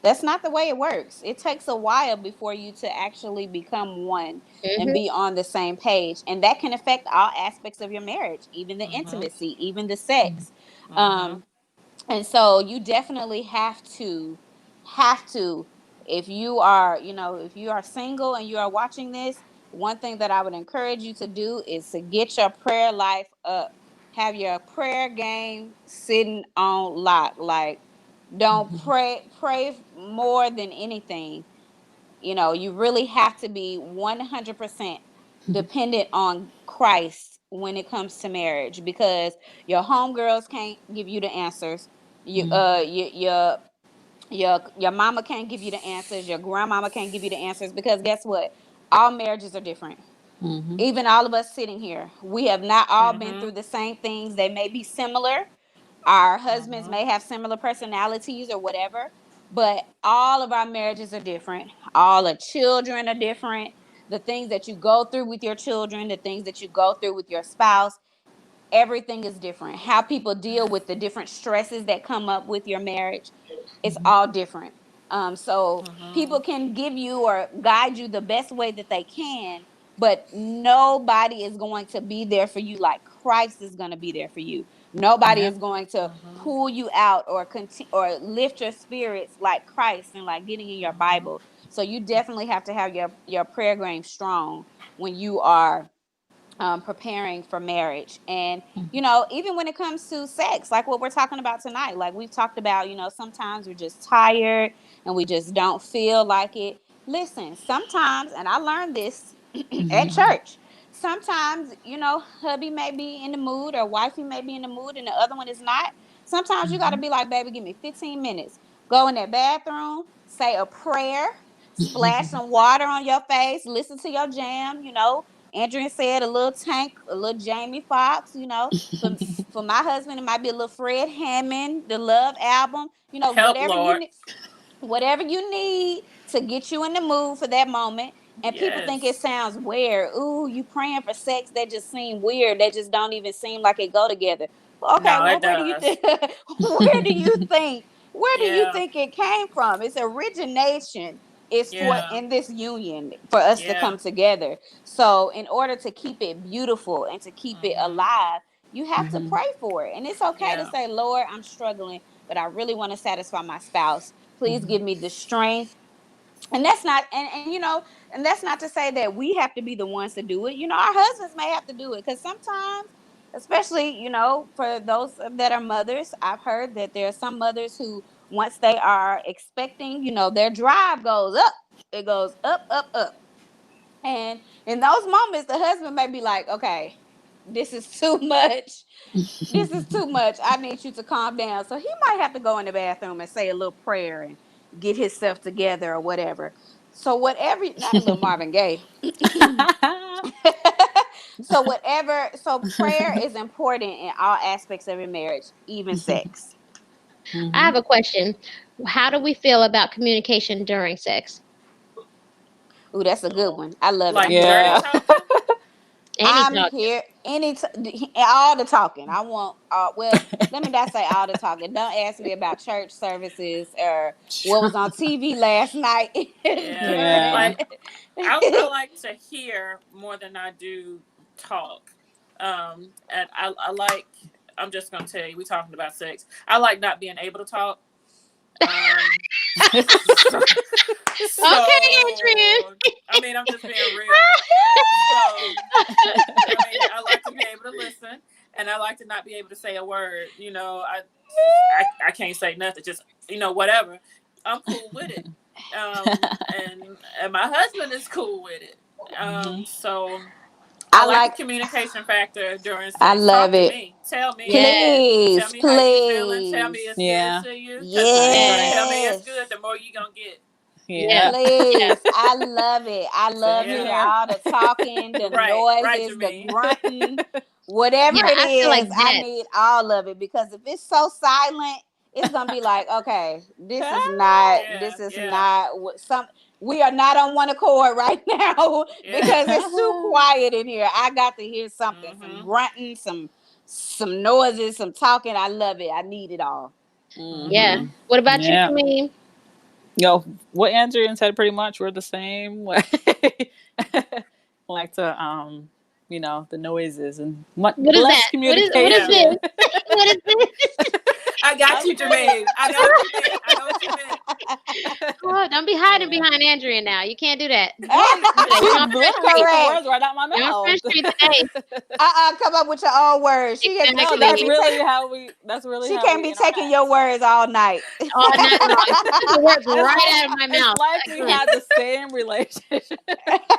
that's not the way it works. It takes a while before you to actually become one and Hmm. be on the same page, and that can affect all aspects of your marriage, even the Mm-hmm. intimacy, even the sex. Mm-hmm. um and so you definitely have to if you are, if you are single and you are watching this, one thing that I would encourage you to do is to get your prayer life up. Have your prayer game sitting on lock. Like, don't pray more than anything. You know, you really have to be 100% dependent on Christ when it comes to marriage, because your homegirls can't give you the answers. You your mama can't give you the answers. Your grandmama can't give you the answers, because guess what? All marriages are different. Mm-hmm. Even all of us sitting here, we have not all been Mm-hmm. through the same things. They may be similar. Our husbands Mm-hmm. may have similar personalities or whatever, but all of our marriages are different. All the children are different. The things that you go through with your children, the things that you go through with your spouse, everything is different. How people deal with the different stresses that come up with your marriage, it's all different. So Mm-hmm. people can give you or guide you the best way that they can, but nobody is going to be there for you like Christ is going to be there for you. Nobody Yeah. is going to Mm-hmm. pull you out or continue or lift your spirits like Christ and like getting in your Mm-hmm. Bible. So you definitely have to have your prayer game strong when you are preparing for marriage. And you know, even when it comes to sex, like what we're talking about tonight, like we've talked about, you know, sometimes we're just tired and we just don't feel like it. Listen, sometimes, and I learned this at Mm-hmm. church, sometimes, you know, hubby may be in the mood or wifey may be in the mood and the other one is not. Sometimes you got to be like, baby, give me 15 minutes, go in that bathroom, say a prayer, splash some water on your face, listen to your jam, you know. Andrea said a little Tank, a little Jamie Foxx, you know. For my husband, it might be a little Fred Hammond, the Love album, you know, Help, Lord. whatever you need to get you in the mood for that moment. And people think it Yes. sounds weird. Ooh, you praying for sex? That just seem weird. That just don't even seem like it go together. Well, okay, No, well, it does. where do you think where do you Yeah. think it came from? Its origination is for Yeah. in this union for us to Yeah. come together. So in order to keep it beautiful and to keep it Mm-hmm. alive, you have to Mm-hmm. pray for it. And it's okay to Yeah. say, Lord, I'm struggling, but I really want to satisfy my spouse. Please Mm-hmm. give me the strength. And that's not and you know, and that's not to say that we have to be the ones to do it. You know, our husbands may have to do it, because sometimes, especially, you know, for those that are mothers, I've heard that there are some mothers who, once they are expecting, you know, their drive goes up. It goes up, up, up. And in those moments, the husband may be like, okay, this is too much. This is too much. I need you to calm down. So he might have to go in the bathroom and say a little prayer and get himself together or whatever. So whatever, not a little Marvin Gaye. So prayer is important in all aspects of your marriage, even sex. I Mm-hmm. have a question. How do we feel about communication during sex? Ooh, that's a good one. I love it. I'm Like here dirty Yeah. for it. talking. Any I'm talking? here all the talking. I want well, let me not say all the talking. Don't ask me about church services or what was on TV last night Yeah. Yeah. during Like I like to hear more than I do talk. And I like. I'm just gonna tell you, we talking about sex. I like not being able to talk. So, Okay, Adrian. I mean, I'm just being real. So, I mean, I like to be able to listen, and I like to not be able to say a word. You know, I can't say nothing. Just, you know, whatever. I'm cool with it. And my husband is cool with it. Mm-hmm. So I I like the like communication factor during I sex. love Talk to it. me. Tell me. Yes, Tell Please, me how you feeling. Tell me please. it's good Yeah. to you. Because the more you yes, tell me it's Yes. good, the more you gonna get. yes, Yeah. yes. Please. I love it. I love Same Yeah. hearing here. all the talking, the Right, noises, the Jermaine. grunting, whatever Yeah, it I feel like is. I that. need all of it, because if it's so silent, it's gonna be like, okay, this Yeah, is yeah, not what some we are not on one accord right now, yeah. because it's too quiet in here. I got to hear something, some Mhm, grunting, some noises, some talking. I love it. I need it all. Yeah. Mm-hmm. mhm. What about you, Yeah. Kareem? Yo, what Andrew said pretty much we're the same way. Like to you know, the noises and much What is less that? What is Yeah, this? communication. What is this? I got I'm you, saying. Jermaine. I know what you meant. I know what you meant. Oh, don't be hiding Yeah. behind Andrea now. You can't do that. She You're on literally Front took Street. the Correct. words right out my You're on mouth. Front Street today. Come up with your own words. She Exactly. No, can't that's be really taking. how we. That's really She how can't we be taking interact. your words all night. All night long. Took the words It's right like, out of my mouth. it's like we Excellent. had the same relationship,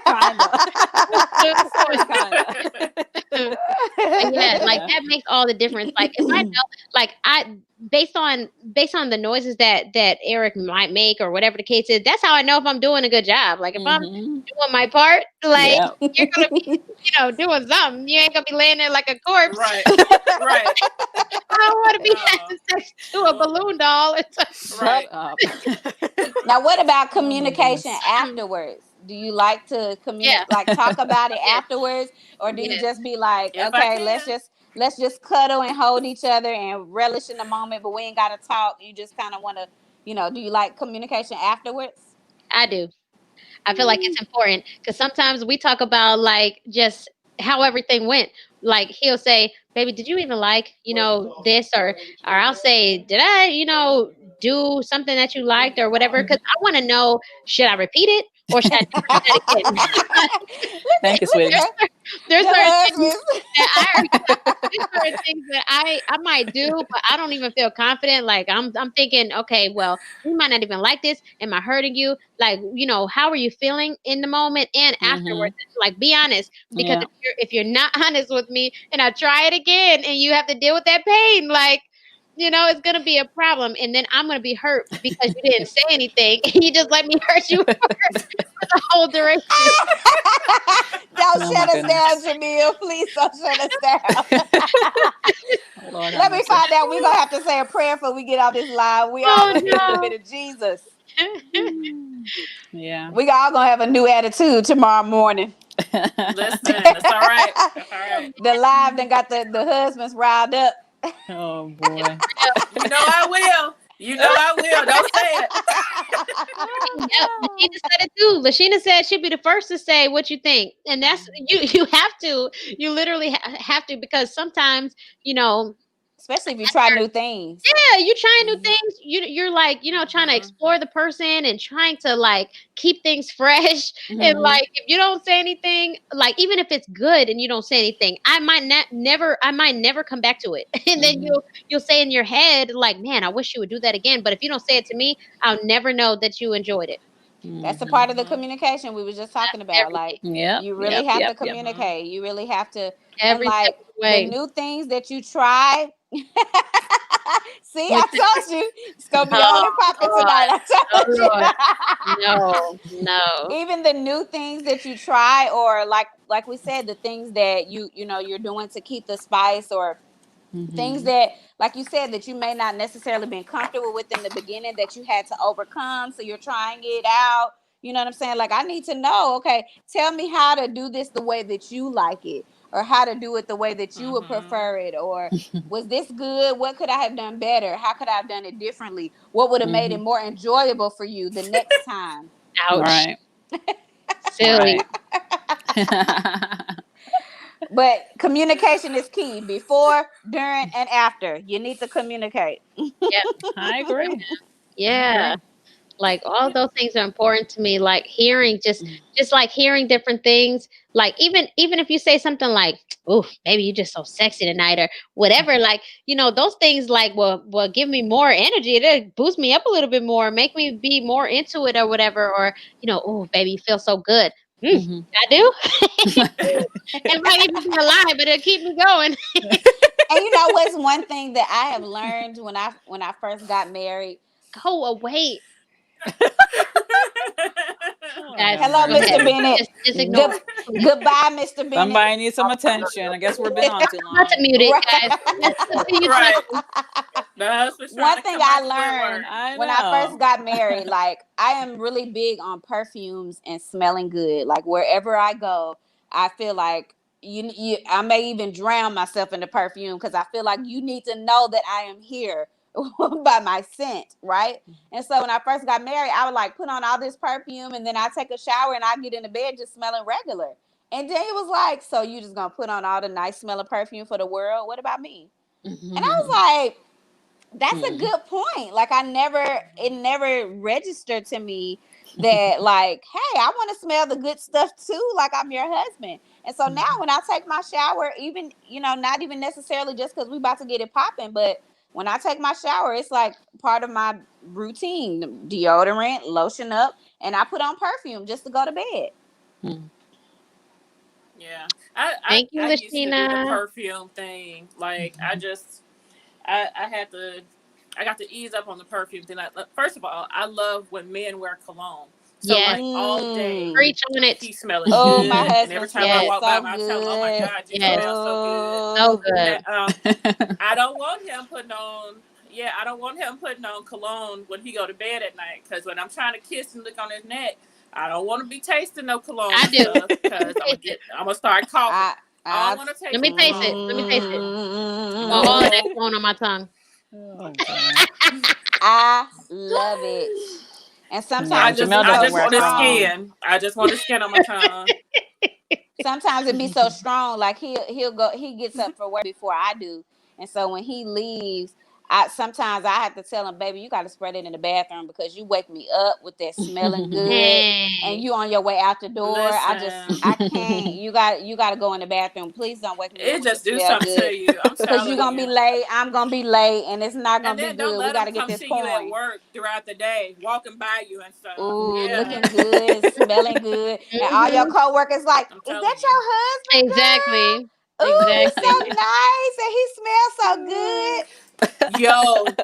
kinda. Sort of, kinda. But yeah, like Yeah. that makes all the difference. Like if I know, like based on the noises that Eric might make or whatever the case is, that's how I know if I'm doing a good job. Like if I'm Mhm. doing my part, like Yep. you're gonna be, doing something. You ain't gonna be laying there like a corpse. Right. Right. I don't want to be No. having sex to a balloon doll. Shut Right. up. Now, what about Oh my communication goodness. afterwards? Do you like to Yeah. like talk about it Yes. afterwards, or do you Yes. just be like, If I okay, let's can. just cuddle and hold each other and relish in the moment, but we ain't gotta talk. You just kind of want to, do you like communication afterwards? I do. I feel like it's important because sometimes we talk about like just how everything went. Like he'll say, "Baby, did you even like this?" Or I'll say, "Did I do something that you liked or whatever?" Because I want to know, should I repeat it or should I never do that again? Thank you, sweetie. There's Your certain things husband. that there's certain things that I might do, but I don't even feel confident. Like I'm thinking, okay, well, we might not even like this. Am I hurting you? Like, how are you feeling in the moment and afterwards? Like, be honest, because Yeah. if you're not honest with me, and I try it again, and you have to deal with that pain, like. It's gonna be a problem, and then I'm gonna be hurt because you didn't say anything. You just let me hurt you for the whole duration. Don't Oh shut my us down, Jamil. Please don't shut us down. Lord have Let me mercy. find out. We're gonna have to say a prayer before we get off this live. We all need a little no. bit of Jesus. Yeah. We all gonna have a new attitude tomorrow morning. Listen, it's all right. It's all right. The live then got the husbands riled up. Oh boy. You know I will. You know I will. Don't say it. Yep, Lashina said it too. Lashina said she'd be the first to say what you think, and that's you have to. You literally have to because sometimes Especially if you try new things. yeah, you trying new things. You're like trying to explore the person and trying to like keep things fresh. And like if you don't say anything, like even if it's good and you don't say anything, I might never come back to it. And then you'll say in your head like, man, I wish you would do that again. But if you don't say it to me, I'll never know that you enjoyed it. That's a part of the communication we were just talking about. Like you really have to communicate. You really have to, and Every like step of the way. the new things that you try. See, I told you it's gonna be on and popping tonight. I told you. No. Even the new things that you try, or like we said, the things that you're doing to keep the spice, or things that, like you said, that you may not necessarily been comfortable with in the beginning that you had to overcome. So you're trying it out. You know what I'm saying? Like, I need to know, okay, tell me how to do this the way that you like it, or how to do it the way that you would prefer it, or was this good? What could I have done better? How could I have done it differently? What would have made it more enjoyable for you the next time? Ouch. Right. Silly. But communication is key before, during, and after. You need to communicate. Yep. I agree. Yeah. Like all those things are important to me. Like hearing just like hearing different things. Like even if you say something like, "Oh, baby, you're just so sexy tonight," or whatever. Like those things like will give me more energy. It'll boost me up a little bit more, make me be more into it or whatever. Or "Oh, baby, you feel so good." I do. It might even be a lie, but it'll keep me going. And you know what's one thing that I have learned when I first got married? Go away. Guys, Hello, go ahead. Mr. Bennett. Just ignore Good, it. goodbye, Mr. Bennett. Somebody needs some attention. I guess we've been on too I'm about to long. mute it, Right. guys. Let's see you Right. talking. The husband's trying One to thing come I out the woodwork. learned when I first got married, like I am really big on perfumes and smelling good. Like wherever I go, I feel like I may even drown myself in the perfume because I feel like you need to know that I am here by my scent, right? And so when I first got married, I would like put on all this perfume, and then I take a shower and I get into bed just smelling regular. And then he was like, "So you just gonna put on all the nice smelling perfume for the world? What about me?" And I was like, That's a good point. Like it never registered to me that like, hey, I want to smell the good stuff too. Like I'm your husband. And so now when I take my shower, even, not even necessarily just because we about to get it popping, but when I take my shower, it's like part of my routine, deodorant, lotion up, and I put on perfume just to go to bed. Yeah, Thank you, I used to do the Lashina. perfume thing. Like I had to, I got to ease up on the perfume thing. First of all, I love when men wear cologne. So Yes. like all day, Preach on it. he's smelling Oh, good. my And husband every time I Yes. smells walk by so him, I tell him, "Oh my good. God, you Yes. smell so good." So good. And, I don't want him putting on. Yeah, I don't want him putting on cologne when he go to bed at night. Because when I'm trying to kiss and lick on his neck, I don't want to be tasting no cologne I and do. stuff. Because I'm gonna start coughing. I don't want to taste Let me no taste it. cologne. Let me taste it. Mm, Oh, all of that No. cologne on my tongue. Oh, God. I love it. And Yeah, sometimes I it be Jamel I doesn't just so wear want his strong. cologne. skin. I just want his skin on my tongue. Sometimes it be so strong. Like he gets up for work before I do, and so when he leaves, sometimes I have to tell him, baby, you got to spread it in the bathroom because you wake me up with that smelling good, and Hey. you on your way out the door. Listen, I can't. You got to go in the bathroom. Please don't wake me up it with the just do smell something good to you. I'm because you're telling gonna be you. late. I'm gonna be late, and it's not And gonna be then don't good. We let got them to get come this see you at point. work throughout the day, walking by you and stuff. Ooh, Yeah, looking good, smelling good, and all your Mm-hmm. coworkers like, I'm is telling that you. your husband, girl? Exactly. Ooh, he's Exactly. so nice and he smells Yo,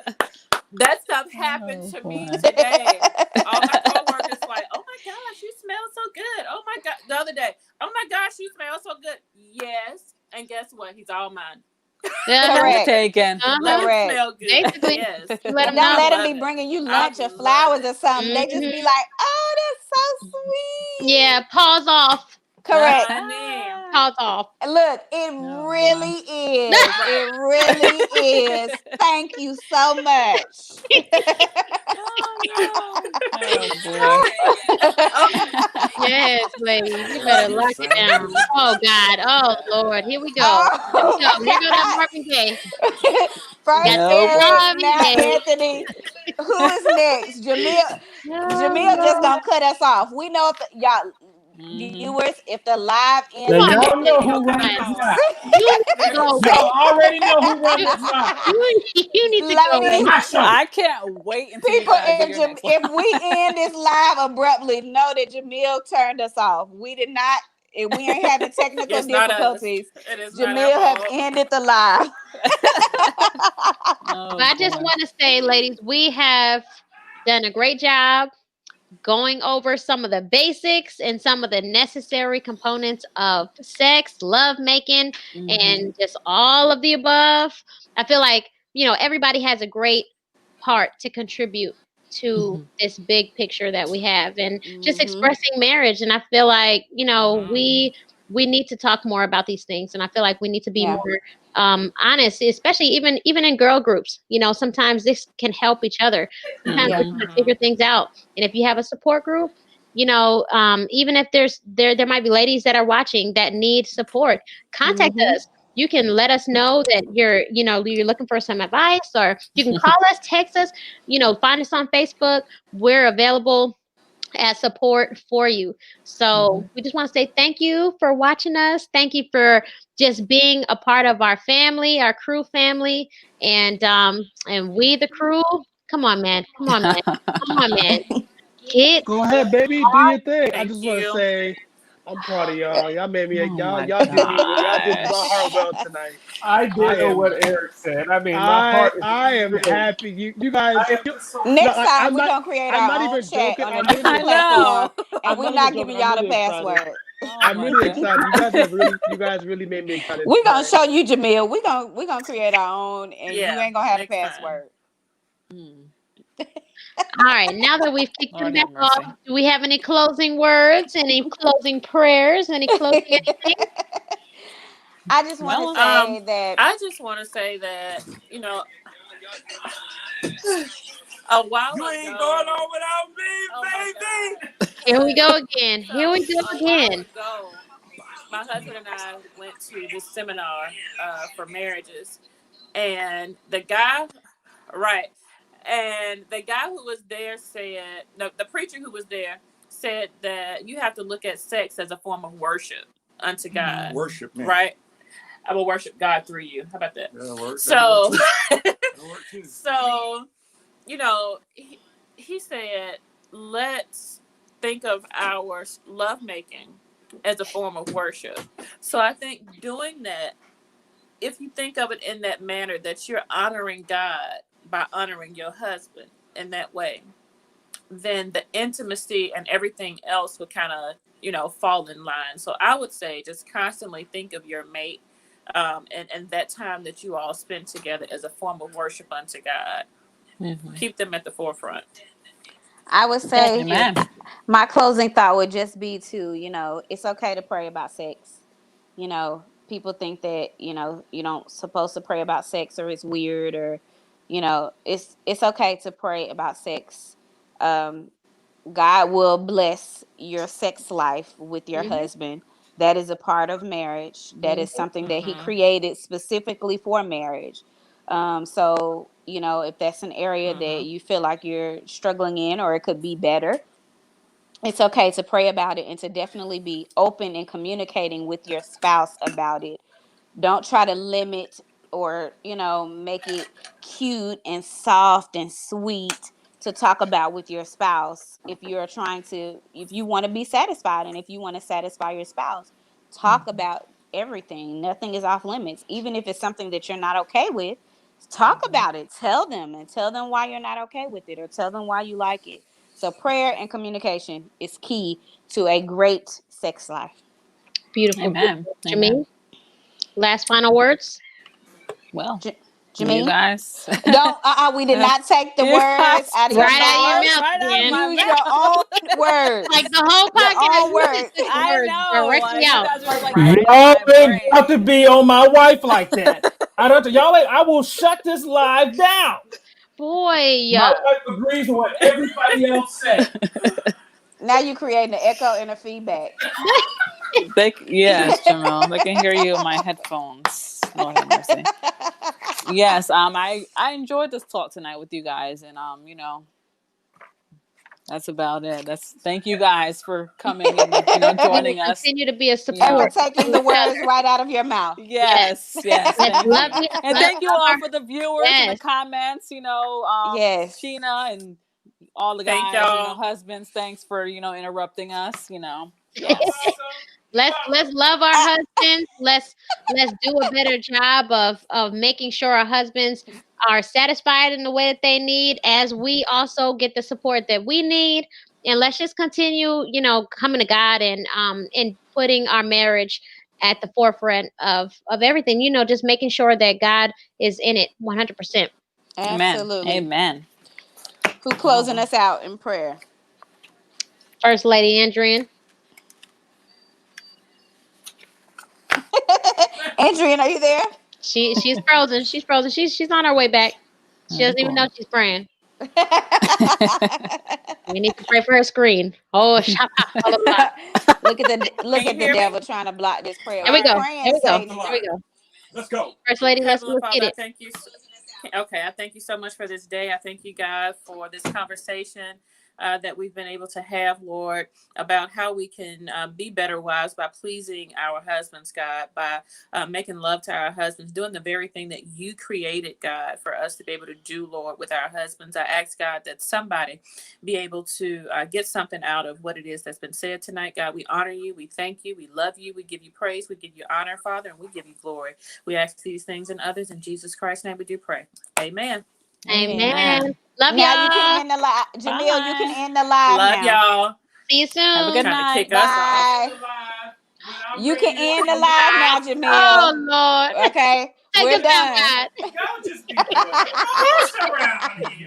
that stuff happened Oh to me boy. so today. All my good. coworkers like, "Oh my gosh, you smell so good." Oh my god, the other day, "Oh my gosh, you smell so good." Yes, and guess what? He's all mine. Uh-huh. Point Correct. taken. Let him Correct. smell good. Basically. Yes, You let And them don't know. I let him love be it. bringing you I lunch or love flowers it. or something. They just Mm-hmm. be like, oh, that's so sweet. Yeah, pause off. Correct. Honey, Pause off. Look, it Oh boy. really is. right? It really is. Thank you so much. Oh Oh boy. no. Okay. Yes, ladies. You better I'm lock it saying. down. Oh God. Oh Lord. Here we go. Here we Oh go. Here go that my Marvin Gaye. God. First Nope. Eric, Marvin now Gaye. Anthony. Who is next? Oh Jamil just Lord. gonna cut us off. We know if y'all Hmm. viewers, if the live Come Now ended, on, we y'all man. know He who gonna cut run us this off. line. You need to go. Y'all already know who run You, this line. you need to go, It's ladies, lady. my show. I can't wait until you people, guys do your next one. if we end this live abruptly, know that Jamil turned us off. We did not. If we ain't having technical It's not us. difficulties, It is not our Jamil have fault. ended the live. Oh But I just boy. want to say, ladies, we have done a great job going over some of the basics and some of the necessary components of sex, love making, and just all of the above. I feel like, everybody has a great part to contribute to this big picture that we have and just Mm-hmm. expressing marriage. And I feel like, Mhm. we need to talk more about these things. And I feel like we need to be Yeah. more honest, especially even in girl groups. Sometimes this can help each other. Sometimes Yeah. we're trying to figure things out. And if you have a support group, even if there might be ladies that are watching that need support, contact Mhm. us. You can let us know that you're looking for some advice, or you can call us, text us, find us on Facebook. We're available as support for you. So we just want to say thank you for watching us. Thank you for just being a part of our family, our crew family, and we the crew. Come on, man. Come on, man. Come on, man. Get Go ahead, baby. Do your thing. I Thank just want to you. say I'm proud of y'all. Y'all made me. Oh my Y'all did my heart gosh. well tonight. I I did know am. what Eric said. I mean, my heart is I am filled. happy. You guys. I am just so. No, Next like, time we're gonna create I'm our not own even chat joking. on a I'm really different I excited. platform, know. and I'm we're not even not joking. giving I'm y'all the really excited. password. Oh I'm my really god. excited. You guys really made me excited We're gonna tonight. show you, Jamil. We're gonna create our own, and you Yeah, ain't gonna have the next time. password. all right. Now that we've kicked them Lord back have off, mercy. do we have any closing words? Any closing prayers? Any closing anything? I just want to Mella. say that. I just want to say that a while You ain't going ago. on without me, Oh my baby. god! Here we go again. So Here we go a while again. ago, my husband and I went to this seminar for marriages, and the guy Right. And the guy who was there said, the preacher who was there said that you have to look at sex as a form of worship unto God. Worship, man. Right? I will worship God through you. How about that? So, so, you know, he said, let's think of our lovemaking as a form of worship. So I think doing that, if you think of it in that manner, that you're honoring God by honoring your husband in that way, then the intimacy and everything else would kind of, fall in line. So I would say just constantly think of your mate and that time that you all spend together as a form of worship unto God. Mm-hmm. Keep them at the forefront. I would say Amen. My closing thought would just be to, it's okay to pray about sex. People think that, you don't supposed to pray about sex or it's weird or, it's okay to pray about sex. God will bless your sex life with your husband. That is a part of marriage. That is something that he created specifically for marriage. So, if that's an area that you feel like you're struggling in or it could be better, it's okay to pray about it and to definitely be open and communicating with your spouse about it. Don't try to limit or, make it cute and soft and sweet to talk about with your spouse. If you want to be satisfied and if you want to satisfy your spouse, talk about everything. Nothing is off limits. Even if it's something that you're not okay with, talk about it. Tell them why you're not okay with it or tell them why you like it. So prayer and communication is key to a great sex life. Beautiful. Amen. Jameen, last final words? Well, Jameen? You guys. Don't, we did not take the words out of your mouth. Use your own words. Like the whole podcast. Words. I know. Directly out. Y'all ain't about to be on my wife like that. I will shut this live down. Boy. My wife agrees with what everybody else said. Now you're creating an echo and a feedback. Yes, Jamil. They can hear you in my headphones. Lord have mercy. Yes, I enjoyed this talk tonight with you guys, and that's about it. Thank you guys for coming and joining us. Continue to be a support. And we're taking the words right out of your mouth. Yes. Love you. And thank you all for the viewers and the comments. Yes. Sheena and all the guys, husbands. Thanks for interrupting us. Yes. Let's love our husbands. Let's do a better job of making sure our husbands are satisfied in the way that they need, as we also get the support that we need. And let's just continue, coming to God and putting our marriage at the forefront of everything. Just making sure that God is in it 100%. Absolutely. Amen. Who's closing us out in prayer? First Lady Andrian. Andrian, are you there? She's frozen. She's frozen. She's on her way back. She doesn't even know she's praying. We need to pray for her screen. Oh, look at the devil trying to block this prayer. There we go. Let's go. First Lady, let's look at it. Thank you. Okay, I thank you so much for this day. I thank you, God, for this conversation that we've been able to have, Lord, about how we can be better wives by pleasing our husbands, God, by making love to our husbands, doing the very thing that you created, God, for us to be able to do, Lord, with our husbands. I ask, God, that somebody be able to get something out of what it is that's been said tonight, God. We honor you. We thank you. We love you. We give you praise. We give you honor, Father, and we give you glory. We ask these things and others in Jesus Christ's name we do pray. Amen. Amen. Love now y'all. You can end the live. Jamil, you can end the live. Love y'all. See you soon. Have a good night. Bye. You can end the live now, Jamil. Oh, Lord. Okay. We're done. Y'all just be good. Around here.